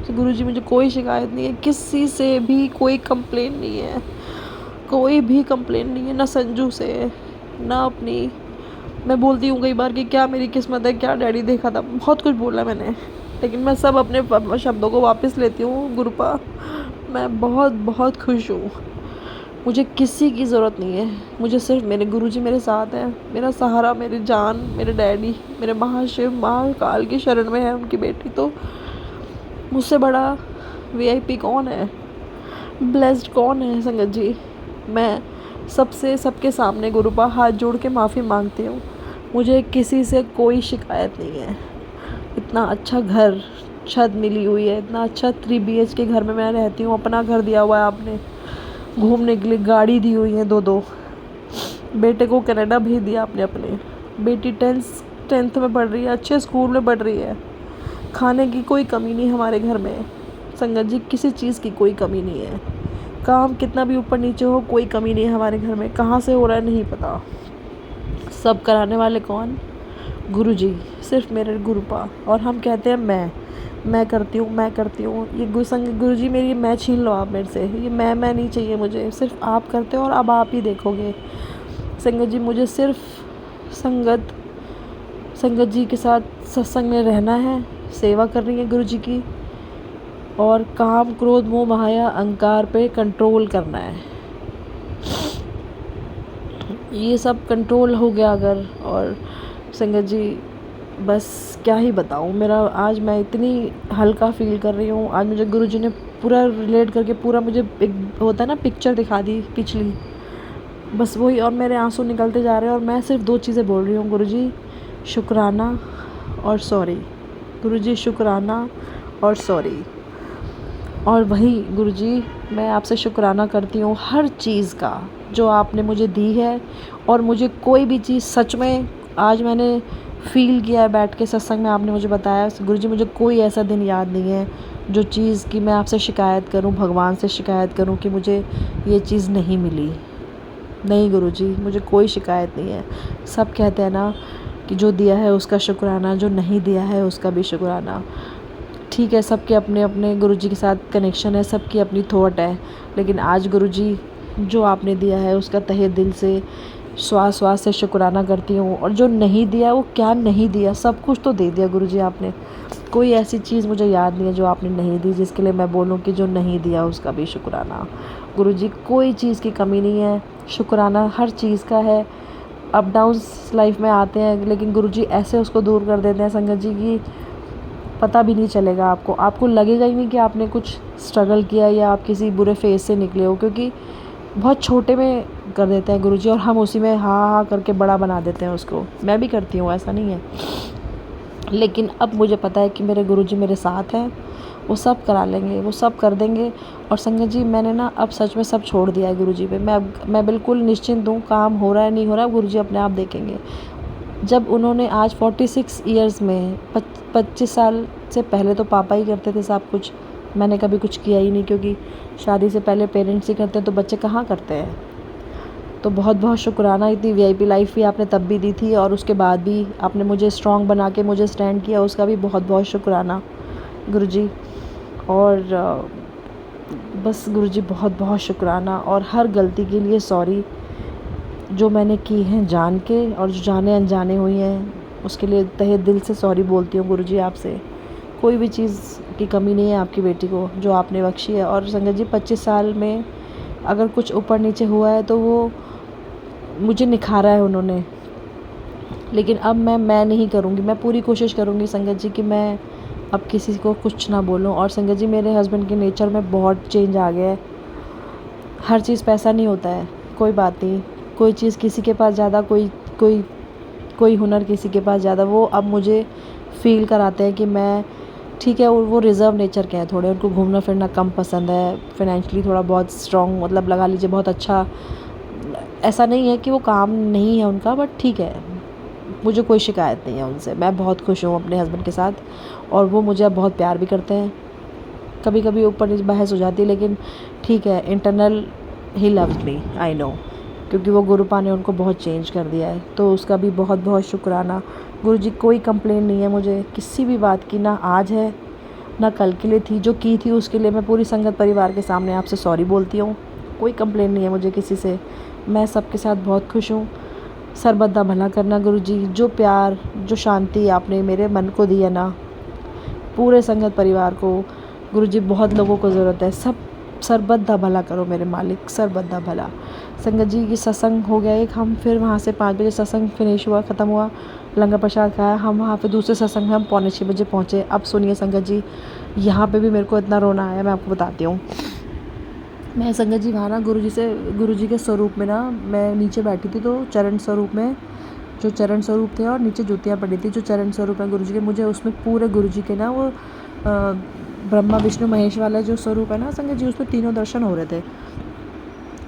गुरुजी मुझे कोई शिकायत नहीं है, किसी से भी कोई कंप्लेन नहीं है, कोई भी कंप्लेन नहीं है, ना संजू से, ना अपनी। मैं बोलती हूँ कई बार कि क्या मेरी किस्मत है, क्या डैडी देखा था, बहुत कुछ बोला मैंने, लेकिन मैं सब अपने शब्दों को वापस लेती हूँ गुरुपा। मैं बहुत बहुत खुश हूँ, मुझे किसी की ज़रूरत नहीं है, मुझे सिर्फ मेरे गुरुजी मेरे साथ हैं, मेरा सहारा, मेरी जान, मेरे डैडी, मेरे महाशिव महाकाल की शरण में है उनकी बेटी। तो मुझसे बड़ा VIP कौन है, ब्लेस्ड कौन है संगत जी। मैं सबके सामने गुरुपा हाथ जोड़ के माफ़ी मांगती हूँ, मुझे किसी से कोई शिकायत नहीं है। इतना अच्छा घर, छत मिली हुई है, इतना अच्छा 3 BHK घर में मैं रहती हूँ, अपना घर दिया हुआ है आपने, घूमने के लिए गाड़ी दी हुई है 2-2, बेटे को कनाडा भेज दिया आपने अपने, बेटी 10th में पढ़ रही है, अच्छे स्कूल में पढ़ रही है, खाने की कोई कमी नहीं हमारे घर में संगत जी, किसी चीज़ की कोई कमी नहीं है। काम कितना भी ऊपर नीचे हो, कोई कमी नहीं है हमारे घर में। कहाँ से हो रहा है नहीं पता, सब कराने वाले कौन, गुरुजी, सिर्फ मेरे गुरुपा। और हम कहते हैं मैं करती हूँ। ये गुरुजी मेरी मैं छीन लो आप मेरे से, ये मैं नहीं चाहिए मुझे, सिर्फ आप करते हो और अब आप ही देखोगे। संगत जी मुझे सिर्फ संगत जी के साथ सत्संग में रहना है, सेवा करनी है गुरु जी की, और काम क्रोध मोह माया अहंकार पे कंट्रोल करना है। ये सब कंट्रोल हो गया अगर, और संगत जी बस क्या ही बताऊँ, मेरा आज मैं इतनी हल्का फील कर रही हूँ। आज मुझे गुरुजी ने पूरा रिलेट करके पूरा मुझे एक होता है ना पिक्चर दिखा दी पिछली, बस वही, और मेरे आंसू निकलते जा रहे हैं और मैं सिर्फ 2 चीज़ें बोल रही हूँ, गुरुजी शुक्राना और सॉरी, गुरुजी शुक्राना और सॉरी। और वही गुरुजी मैं आपसे शुक्राना करती हूँ हर चीज़ का जो आपने मुझे दी है, और मुझे कोई भी चीज़ सच में आज मैंने फ़ील किया है बैठ के सत्संग में, आपने मुझे बताया गुरुजी, मुझे कोई ऐसा दिन याद नहीं है जो चीज़ की मैं आपसे शिकायत करूं, भगवान से शिकायत करूं कि मुझे ये चीज़ नहीं मिली। नहीं गुरुजी, मुझे कोई शिकायत नहीं है। सब कहते हैं ना कि जो दिया है उसका शुक्राना, जो नहीं दिया है उसका भी शुक्राना। ठीक है, सबके अपने अपने गुरुजी के साथ कनेक्शन है, सबकी अपनी थॉट है, लेकिन आज गुरुजी जो आपने दिया है उसका तहे दिल से श्वास श्वास से शुक्राना करती हूँ। और जो नहीं दिया वो क्या नहीं दिया, सब कुछ तो दे दिया गुरुजी आपने। कोई ऐसी चीज़ मुझे याद नहीं है जो आपने नहीं दी जिसके लिए मैं बोलूँ कि जो नहीं दिया उसका भी शुक्राना। गुरुजी कोई चीज़ की कमी नहीं है, शुक्राना हर चीज़ का है। अप डाउन्स लाइफ में आते हैं, लेकिन गुरुजी ऐसे उसको दूर कर देते हैं संगत जी की पता भी नहीं चलेगा आपको लगेगा ही नहीं कि आपने कुछ स्ट्रगल किया या आप किसी बुरे फेज से निकले हो, क्योंकि बहुत छोटे में कर देते हैं गुरुजी, और हम उसी में हाँ हाँ करके बड़ा बना देते हैं उसको। मैं भी करती हूँ, ऐसा नहीं है, लेकिन अब मुझे पता है कि मेरे गुरुजी मेरे साथ हैं, वो सब करा लेंगे, वो सब कर देंगे। और संगत जी मैंने ना अब सच में सब छोड़ दिया है गुरुजी पे। मैं बिल्कुल निश्चिंत हूँ, काम हो रहा है नहीं हो रहा है गुरुजी अपने आप देखेंगे। जब उन्होंने आज 46 ईयर्स में 25 साल से पहले तो पापा ही करते थे सब कुछ, मैंने कभी कुछ किया ही नहीं, क्योंकि शादी से पहले पेरेंट्स ही करते हैं तो बच्चे कहाँ करते हैं। तो बहुत बहुत शुक्राना, इतनी वीआईपी लाइफ भी आपने तब भी दी थी और उसके बाद भी आपने मुझे स्ट्रॉन्ग बना के मुझे स्टैंड किया, उसका भी बहुत बहुत शुक्राना गुरुजी। और बस गुरुजी बहुत बहुत शुक्राना, और हर गलती के लिए सॉरी जो मैंने की है जान के, और जो जाने अनजाने हुई हैं उसके लिए तहे दिल से सॉरी बोलती हूँ गुरुजी आपसे। कोई भी चीज़ की कमी नहीं है आपकी बेटी को जो आपने बख्शी है। और संगत जी 25 साल में अगर कुछ ऊपर नीचे हुआ है तो वो मुझे निखारा है उन्होंने, लेकिन अब मैं नहीं करूँगी, मैं पूरी कोशिश करूँगी संगत जी कि मैं अब किसी को कुछ ना बोलूँ। और संगत जी मेरे हस्बैंड के नेचर में बहुत चेंज आ गया है। हर चीज़ पैसा नहीं होता है, कोई बात नहीं, कोई चीज़ किसी के पास ज़्यादा, कोई हुनर किसी के पास ज़्यादा, वो अब मुझे फील कराते हैं कि मैं ठीक है। वो रिज़र्व नेचर के हैं थोड़े, उनको घूमना फिरना कम पसंद है, फाइनेंशियली थोड़ा बहुत स्ट्रॉन्ग, मतलब लगा लीजिए बहुत अच्छा, ऐसा नहीं है कि वो काम नहीं है उनका, बट ठीक है, मुझे कोई शिकायत नहीं है उनसे। मैं बहुत खुश हूँ अपने हस्बैंड के साथ, और वो मुझे अब बहुत प्यार भी करते हैं। कभी कभी ऊपर नीचे बहस हो जाती है, लेकिन ठीक है, internal he loves me, I know, क्योंकि वो गुरुपा ने उनको बहुत चेंज कर दिया है, तो उसका भी बहुत बहुत शुक्राना गुरुजी। कोई कंप्लेन नहीं है मुझे किसी भी बात की, ना आज है ना कल के लिए थी, जो की थी उसके लिए मैं पूरी संगत परिवार के सामने आपसे सॉरी बोलती हूँ। कोई कंप्लेन नहीं है मुझे किसी से, मैं सबके साथ बहुत खुश हूँ। सरबद्दा भला करना गुरुजी, जो प्यार जो शांति आपने मेरे मन को दी है ना, पूरे संगत परिवार को गुरुजी, बहुत लोगों को ज़रूरत है, सब सरबद्दा भला करो मेरे मालिक, सरबद्दा भला। संगत जी की सत्संग हो गया एक, हम फिर वहाँ से 5 बजे सत्संग फिनिश हुआ, ख़त्म हुआ, लंगर प्रसाद खाया, हम वहाँ पे दूसरे सत्संग में हम 5:45 बजे पहुँचे। अब सुनिए संगत जी, यहाँ पे भी मेरे को इतना रोना आया, मैं आपको बताती हूँ। मैं संगत जी वहाँ ना गुरुजी के स्वरूप में ना, मैं नीचे बैठी थी, तो चरण स्वरूप में जो चरण स्वरूप थे और नीचे जूतियाँ पड़ी थी, जो चरण स्वरूप है गुरुजी के, मुझे उसमें पूरे गुरुजी के ना वो ब्रह्मा विष्णु महेश वाला जो स्वरूप है ना संगत जी, उसमें तीनों दर्शन हो रहे थे।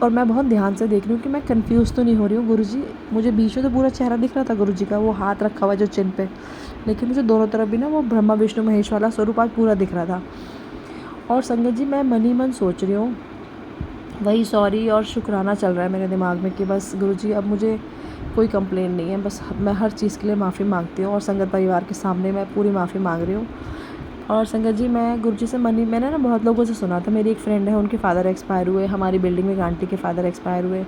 और मैं बहुत ध्यान से देख रही हूँ कि मैं कंफ्यूज तो नहीं हो रही हूँ गुरुजी, मुझे बीच में तो पूरा चेहरा दिख रहा था गुरुजी का, वो हाथ रखा हुआ जो चिन्ह पे, लेकिन मुझे दोनों तरफ भी ना वो ब्रह्मा विष्णु महेश वाला स्वरूप आज पूरा दिख रहा था। और संगत जी मैं मन ही मन सोच रही हूँ, वही सॉरी और शुक्राना चल रहा है मेरे दिमाग में कि बस गुरुजी अब मुझे कोई कंप्लेन नहीं है, बस मैं हर चीज़ के लिए माफ़ी मांगती हूँ, और संगत परिवार के सामने मैं पूरी माफ़ी मांग रही हूँ। और संगत जी मैं गुरुजी से मैंने ना बहुत लोगों से सुना था। मेरी एक फ्रेंड है, उनके फादर एक्सपायर हुए, हमारी बिल्डिंग में एक आंटी के फादर एक्सपायर हुए।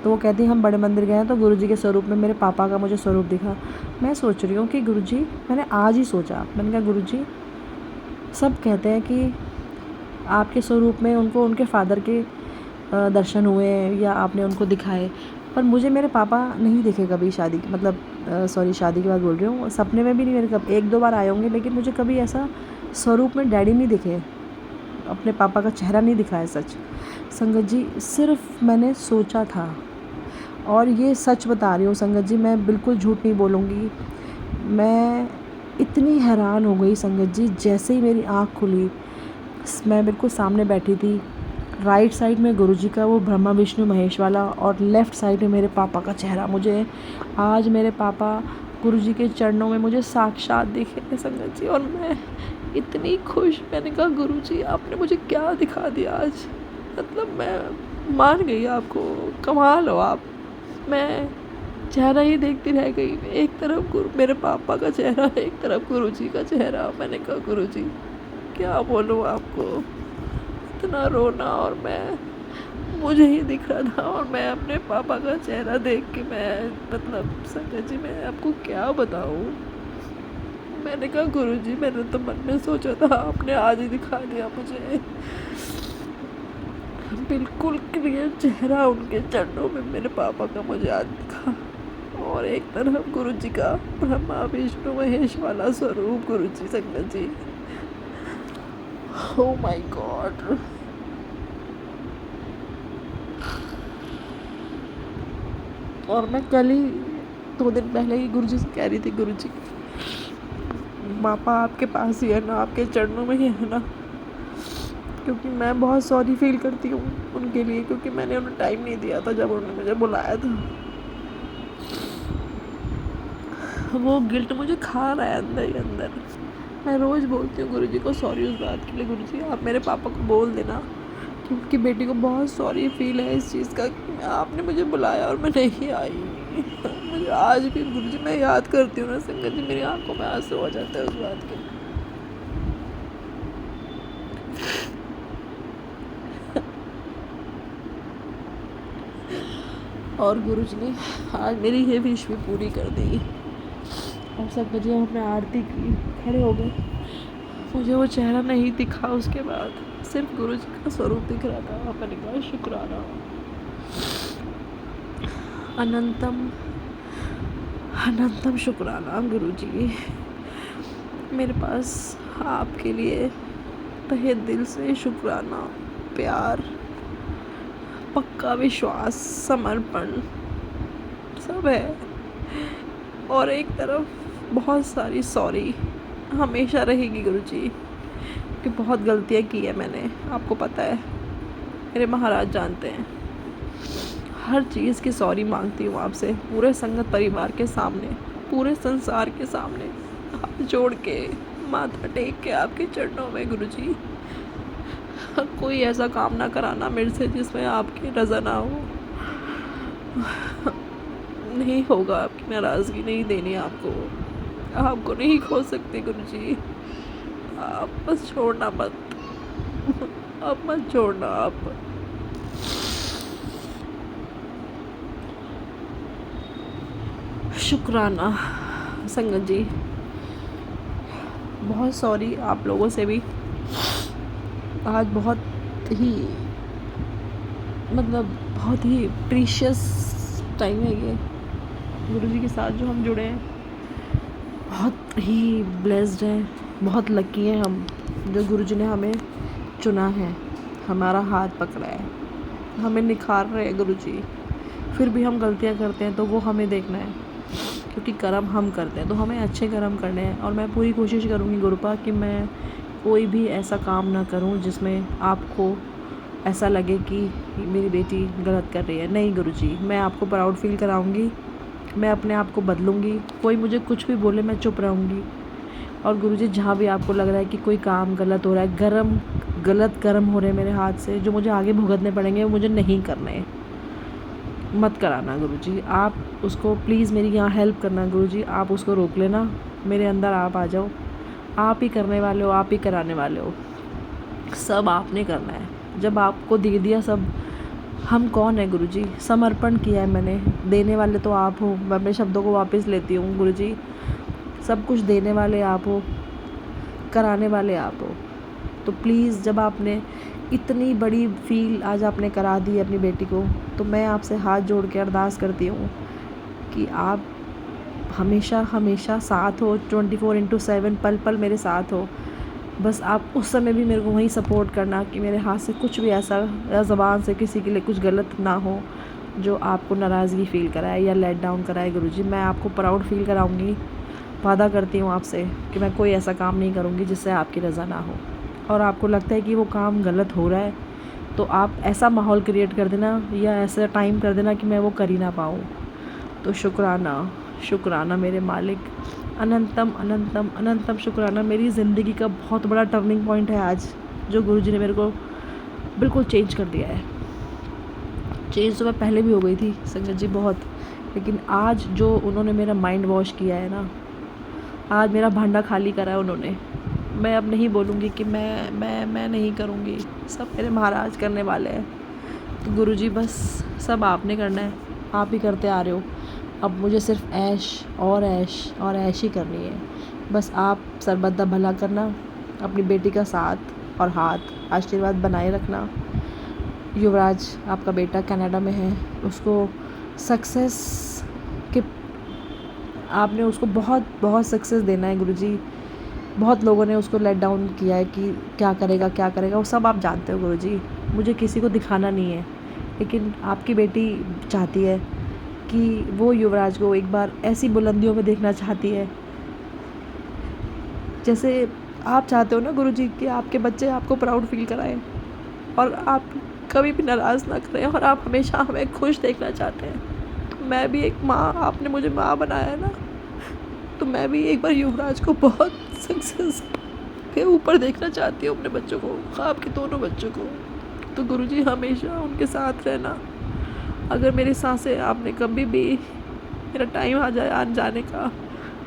तो वो कहती हम बड़े मंदिर गए हैं तो गुरुजी के स्वरूप में मेरे पापा का मुझे स्वरूप दिखा। मैं सोच रही हूँ कि गुरुजी, मैंने आज ही सोचा, मैंने कहा गुरुजी सब कहते हैं कि आपके स्वरूप में उनको उनके फादर के दर्शन हुए या आपने उनको दिखाए, पर मुझे मेरे पापा नहीं दिखे कभी। शादी मतलब सॉरी शादी की बात बोल रही हूँ, सपने में भी नहीं। मेरे कब 1-2 बार आए होंगे, लेकिन मुझे कभी ऐसा स्वरूप में डैडी नहीं दिखे, अपने पापा का चेहरा नहीं दिखा है। सच संगत जी, सिर्फ मैंने सोचा था, और ये सच बता रही हूँ संगत जी, मैं बिल्कुल झूठ नहीं बोलूँगी। मैं इतनी हैरान हो गई संगत जी, जैसे ही मेरी आँख खुली, मैं बिल्कुल सामने बैठी थी। राइट साइड में गुरुजी का वो ब्रह्मा विष्णु महेश वाला, और लेफ़्ट साइड में मेरे पापा का चेहरा। मुझे आज मेरे पापा गुरुजी के चरणों में मुझे साक्षात दिखे संगत जी, और मैं इतनी खुश। मैंने कहा गुरुजी आपने मुझे क्या दिखा दिया आज, मतलब मैं मान गई आपको, कमाल हो आप। मैं चेहरा ही देखती रह गई, एक तरफ मेरे पापा का चेहरा, एक तरफ गुरुजी का चेहरा। मैंने कहा गुरुजी क्या बोलूँ आपको, इतना रोना, और मुझे ही दिख रहा था, और मैं अपने पापा का चेहरा देख के मैं मतलब संगत जी मैं आपको क्या बताऊँ। मैंने कहा गुरुजी मैंने तो मन में सोचा था, आपने आज ही दिखा दिया मुझे। बिल्कुल क्लियर चेहरा उनके चरणों में मेरे पापा का मुझे आज दिखा, और एक तरफ गुरुजी का ब्रह्मा विष्णु महेश वाला स्वरूप। गुरुजी संगत जी, ओह माय गॉड। और मैं कल ही 2 दिन पहले ही गुरुजी से कह रही थी, गुरुजी पापा आपके पास ही है ना, आपके चरणों में ही है ना, क्योंकि मैं बहुत सॉरी फील करती हूँ उनके लिए, क्योंकि मैंने उन्हें टाइम नहीं दिया था जब उन्होंने मुझे बुलाया था। वो गिल्ट मुझे खा रहा है अंदर ही अंदर। मैं रोज़ बोलती हूँ गुरुजी को सॉरी उस बात के लिए। गुरुजी आप मेरे पापा को बोल देना कि उनकी बेटी को बहुत सॉरी फील है इस चीज़ का कि आपने मुझे बुलाया और मैं नहीं आई। मुझे आज भी गुरुजी मैं याद करती हूँ ना संगत जी, मेरी आंखों में आंसू हो जाता है उस बात के। और गुरुजी ने आज मेरी ये विश भी पूरी कर दी। और संगत जी हमने आरती की, खड़े हो गए, मुझे वो चेहरा नहीं दिखा, उसके बाद सिर्फ गुरुजी का स्वरूप दिख रहा था। मैंने कहा शुक्राना, अनंतम अनंतम शुक्राना गुरुजी। मेरे पास आपके लिए तहे दिल से शुक्राना, प्यार, पक्का विश्वास, समर्पण सब है, और एक तरफ बहुत सारी सॉरी हमेशा रहेगी गुरुजी, कि बहुत गलतियाँ की है मैंने, आपको पता है, मेरे महाराज जानते हैं। हर चीज़ की सॉरी मांगती हूँ आपसे, पूरे संगत परिवार के सामने, पूरे संसार के सामने, हाथ जोड़ के, माथा टेक के आपके चरणों में गुरुजी। कोई ऐसा काम ना कराना मेरे से जिसमें आपकी रज़ा ना हो। नहीं होगा, आपकी नाराज़गी नहीं देनी आपको नहीं खो सकते गुरुजी। आप बस छोड़ना मत, आप मत छोड़ना। आप शुक्राना संगत जी, बहुत सॉरी आप लोगों से भी। आज बहुत ही बहुत ही प्रीशियस टाइम है ये गुरुजी के साथ जो हम जुड़े हैं। बहुत ही ब्लेस्ड हैं, बहुत लकी हैं हम, जो गुरुजी ने हमें चुना है, हमारा हाथ पकड़ा है, हमें निखार रहे हैं गुरुजी। फिर भी हम गलतियां करते हैं तो वो हमें देखना है, क्योंकि कर्म हम करते हैं तो हमें अच्छे कर्म करने हैं। और मैं पूरी कोशिश करूँगी गुरुपा कि मैं कोई भी ऐसा काम ना करूं जिसमें आपको ऐसा लगे कि मेरी बेटी गलत कर रही है। नहीं गुरुजी, मैं आपको प्राउड फील कराऊंगी, मैं अपने आप को बदलूंगी। कोई मुझे कुछ भी बोले मैं चुप रहूंगी। और गुरुजी जहाँ भी आपको लग रहा है कि कोई काम गलत हो रहा है, गलत कर्म हो रहे हैं मेरे हाथ से, जो मुझे आगे भुगतने पड़ेंगे, वो मुझे नहीं करने, मत कराना गुरुजी। आप उसको प्लीज़ मेरी यहाँ हेल्प करना गुरुजी, आप उसको रोक लेना, मेरे अंदर आप आ जाओ, आप ही करने वाले हो, आप ही कराने वाले हो, सब आपने करना है। जब आपको दे दिया सब, हम कौन है गुरुजी, समर्पण किया है मैंने, देने वाले तो आप हो। मैं अपने शब्दों को वापस लेती हूँ गुरुजी, सब कुछ देने वाले आप हो, कराने वाले आप हो। तो प्लीज़, जब आपने इतनी बड़ी फील आज आपने करा दी अपनी बेटी को, तो मैं आपसे हाथ जोड़ के अरदास करती हूँ कि आप हमेशा हमेशा साथ हो, 24/7 पल पल मेरे साथ हो। बस आप उस समय भी मेरे को वहीं सपोर्ट करना कि मेरे हाथ से कुछ भी ऐसा या ज़बान से किसी के लिए कुछ गलत ना हो जो आपको नाराज़गी फ़ील कराए या लेट डाउन कराए। गुरुजी, मैं आपको प्राउड फ़ील कराऊंगी, वादा करती हूँ आपसे कि मैं कोई ऐसा काम नहीं करूँगी जिससे आपकी रज़ा ना हो। और आपको लगता है कि वो काम गलत हो रहा है, तो आप ऐसा माहौल क्रिएट कर देना या ऐसा टाइम कर देना कि मैं वो कर ही ना पाऊँ। तो शुक्राना, शुक्राना मेरे मालिक, अनंतम अनंतम अनंतम शुक्राना। मेरी ज़िंदगी का बहुत बड़ा टर्निंग पॉइंट है आज, जो गुरुजी ने मेरे को बिल्कुल चेंज कर दिया है। चेंज तो मैं पहले भी हो गई थी संगत जी बहुत, लेकिन आज जो उन्होंने मेरा माइंड वॉश किया है ना, आज मेरा भांडा खाली करा है उन्होंने। मैं अब नहीं बोलूँगी कि मैं नहीं करूँगी, सब मेरे महाराज करने वाले हैं। तो गुरुजी, बस सब आपने करना है, आप ही करते आ रहे हो। अब मुझे सिर्फ ऐश और ऐश और ऐश ही करनी है। बस आप सर्वदा भला करना, अपनी बेटी का साथ और हाथ आशीर्वाद बनाए रखना। युवराज आपका बेटा कनाडा में है, उसको सक्सेस के, आपने उसको बहुत बहुत सक्सेस देना है गुरुजी। बहुत लोगों ने उसको लेट डाउन किया है कि क्या करेगा, वो सब आप जानते हो गुरुजी। मुझे किसी को दिखाना नहीं है, लेकिन आपकी बेटी चाहती है कि वो युवराज को एक बार ऐसी बुलंदियों में देखना चाहती है जैसे आप चाहते हो ना गुरुजी, कि आपके बच्चे आपको प्राउड फील कराएं और आप कभी भी नाराज़ ना करें, और आप हमेशा हमें खुश देखना चाहते हैं। तो मैं भी एक माँ, आपने मुझे माँ बनाया है ना, तो मैं भी एक बार युवराज को बहुत सक्सेस के ऊपर देखना चाहती हूँ, अपने बच्चों को, आपके दोनों बच्चों को। तो गुरुजी, हमेशा उनके साथ रहना। अगर मेरी सांसें, आपने कभी भी मेरा टाइम आ जाए आज जाने का,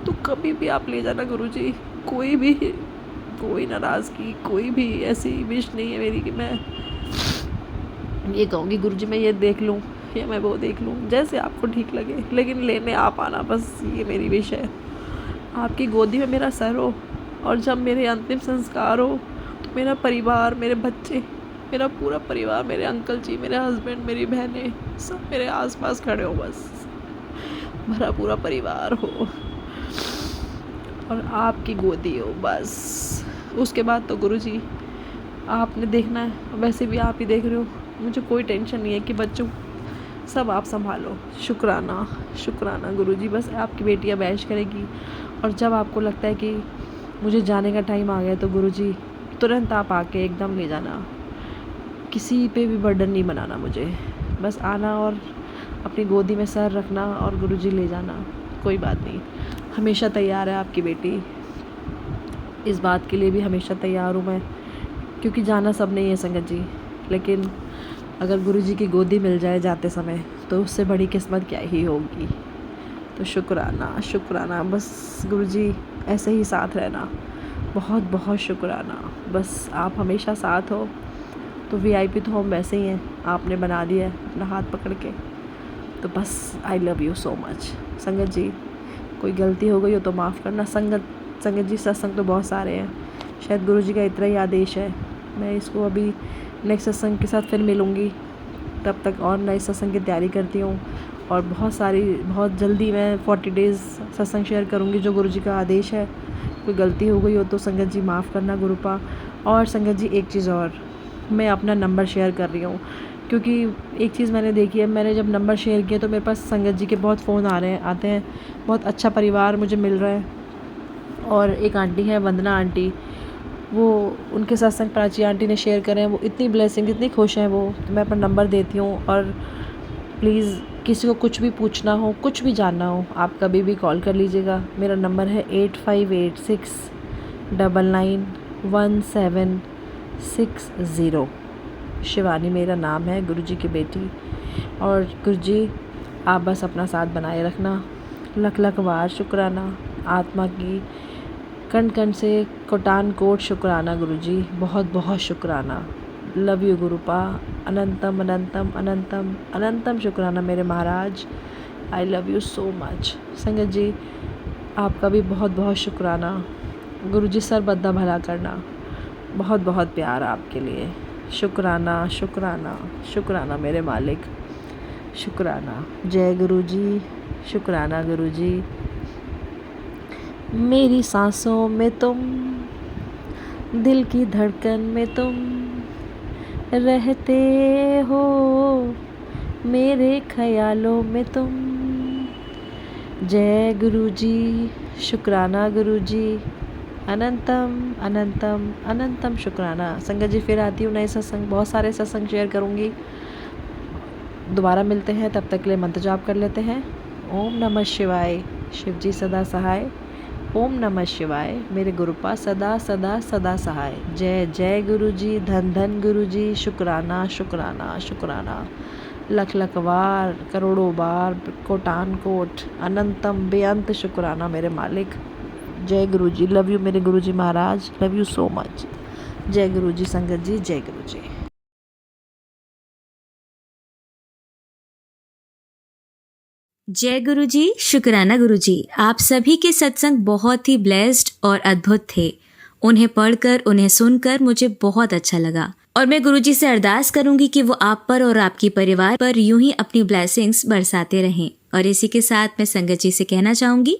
तो कभी भी आप ले जाना गुरुजी। कोई नाराज़गी, कोई भी ऐसी विश नहीं है मेरी कि मैं ये कहूँगी गुरुजी मैं ये देख लूँ या मैं वो देख लूँ, जैसे आपको ठीक लगे, लेकिन लेने आप आना, बस ये मेरी विश है। आपकी गोदी में मेरा सर हो, और जब मेरे अंतिम संस्कार हो तो मेरा परिवार, मेरे बच्चे, मेरा पूरा परिवार, मेरे अंकल जी, मेरे हस्बैंड, मेरी बहनें, सब मेरे आसपास खड़े हो, बस मेरा पूरा परिवार हो और आपकी गोदी हो, बस। उसके बाद तो गुरुजी आपने देखना है, वैसे भी आप ही देख रहे हो, मुझे कोई टेंशन नहीं है कि बच्चों सब आप संभालो। शुक्राना, शुक्राना गुरुजी। बस आपकी बेटी अब ऐश करेगी, और जब आपको लगता है कि मुझे जाने का टाइम आ गया, तो गुरुजी तुरंत आप आके एकदम ले जाना, किसी पे भी बर्डन नहीं बनाना मुझे, बस आना और अपनी गोदी में सर रखना और गुरुजी ले जाना। कोई बात नहीं, हमेशा तैयार है आपकी बेटी, इस बात के लिए भी हमेशा तैयार हूँ मैं, क्योंकि जाना सब नहीं है संगत जी, लेकिन अगर गुरुजी की गोदी मिल जाए जाते समय, तो उससे बड़ी किस्मत क्या ही होगी। तो शुक्राना, शुक्राना, बस गुरुजी ऐसे ही साथ रहना, बहुत बहुत शुक्राना। बस आप हमेशा साथ हो, तो वीआईपी तो हम वैसे ही हैं, आपने बना दिया है अपना हाथ पकड़ के, तो बस आई लव यू सो मच संगत जी। कोई गलती हो गई हो तो माफ़ करना संगत जी। सत्संग तो बहुत सारे हैं, शायद गुरुजी का इतना ही आदेश है। मैं इसको अभी नेक्स्ट सत्संग के साथ फिर मिलूँगी, तब तक और नए सत्संग की तैयारी करती हूँ, और बहुत जल्दी मैं 40 डेज़ सत्संग शेयर करूँगी जो गुरुजी का आदेश है। कोई गलती हो गई हो तो संगत जी माफ़ करना गुरुपा। और संगत जी एक चीज़ और, मैं अपना नंबर शेयर कर रही हूँ, क्योंकि एक चीज़ मैंने देखी है, मैंने जब नंबर शेयर किया तो मेरे पास संगत जी के बहुत फ़ोन आते हैं, बहुत अच्छा परिवार मुझे मिल रहा है। और एक आंटी है वंदना आंटी, वो उनके सत्संग प्राची आंटी ने शेयर करें, वो इतनी ब्लेसिंग, इतनी खुश हैं वो, तो मैं अपना नंबर देती हूँ। और प्लीज़ किसी को कुछ भी पूछना हो, कुछ भी जानना हो, आप कभी भी कॉल कर लीजिएगा। मेरा नंबर है 8586991760। शिवानी मेरा नाम है, गुरुजी की बेटी। और गुरुजी आप बस अपना साथ बनाए रखना, लख लख वार शुक्राना। आत्मा की कण कण से कोटान कोट शुक्राना गुरुजी, बहुत बहुत शुक्राना। लव यू गुरुपा, अनंतम अनंतम अनंतम अनंतम शुक्राना मेरे महाराज। I love you so much. संगत जी आपका भी बहुत बहुत शुक्राना। गुरुजी सर बद्दा भला करना, बहुत बहुत प्यार आपके लिए। शुक्राना शुक्राना शुक्राना मेरे मालिक, शुक्राना। जय गुरुजी, शुक्राना गुरुजी। मेरी सांसों में तुम, दिल की धड़कन में तुम रहते हो, मेरे ख्यालों में तुम। जय गुरुजी, शुक्राना गुरुजी, अनंतम अनंतम अनंतम शुक्राना। संगत जी फिर आती हूँ नए सत्संग, बहुत सारे सत्संग शेयर करूँगी। दोबारा मिलते हैं, तब तक के लिए मंत्र जाप कर लेते हैं। ओम नमः शिवाय, शिव जी सदा सहाय। ओम नमः शिवाय, मेरे गुरुपा सदा सदा सदा सहाय। जय जय गुरुजी, धन धन गुरुजी, शुक्राना शुक्राना शुक्राना। लख लख बार, करोड़ों बार, कोटान कोट, अनंतम बेअंत शुक्राना मेरे मालिक। जय गुरुजी, लव यू मेरे गुरुजी महाराज, लव यू सो मच। जय गुरुजी संगत जी, जय गुरुजी। जय गुरुजी, शुक्राना गुरुजी। आप सभी के सत्संग बहुत ही ब्लेस्ड और अद्भुत थे। उन्हें पढ़कर, उन्हें सुनकर मुझे बहुत अच्छा लगा और मैं गुरुजी से अरदास करूंगी कि वो आप पर और आपकी परिवार पर यूं ही अपनी ब्लेसिंग्स बरसाते रहें। और इसी के साथ मैं संगत जी से कहना चाहूंगी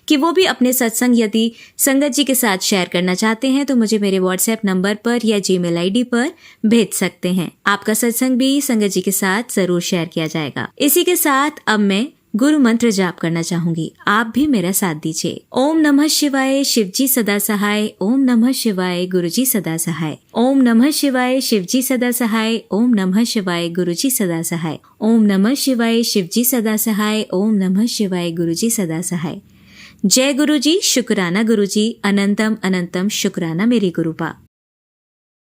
कि वो भी अपने सत्संग यदि संगत जी के साथ शेयर करना चाहते हैं तो मुझे मेरे व्हाट्सएप नंबर पर या जीमेल आईडी पर भेज सकते हैं। आपका सत्संग भी संगत जी के साथ जरूर शेयर किया जाएगा। इसी के साथ अब मैं गुरु मंत्र जाप करना चाहूंगी, आप भी मेरा साथ दीजिए। ओम नमः शिवाय, शिव जी सदा सहाय। ओम नमः शिवाय, गुरु जी सदा सहाय। ओम नमः शिवाय, शिव जी सदा सहाय। ओम नमः शिवाय, गुरु जी सदा सहाय। ओम नमः शिवाय, शिव जी सदा सहाय। ओम नमः शिवाय, गुरु जी सदा सहाय। जय गुरु जी, शुक्राना गुरु जी, अनंतम अनंतम शुक्राना मेरे गुरुपा।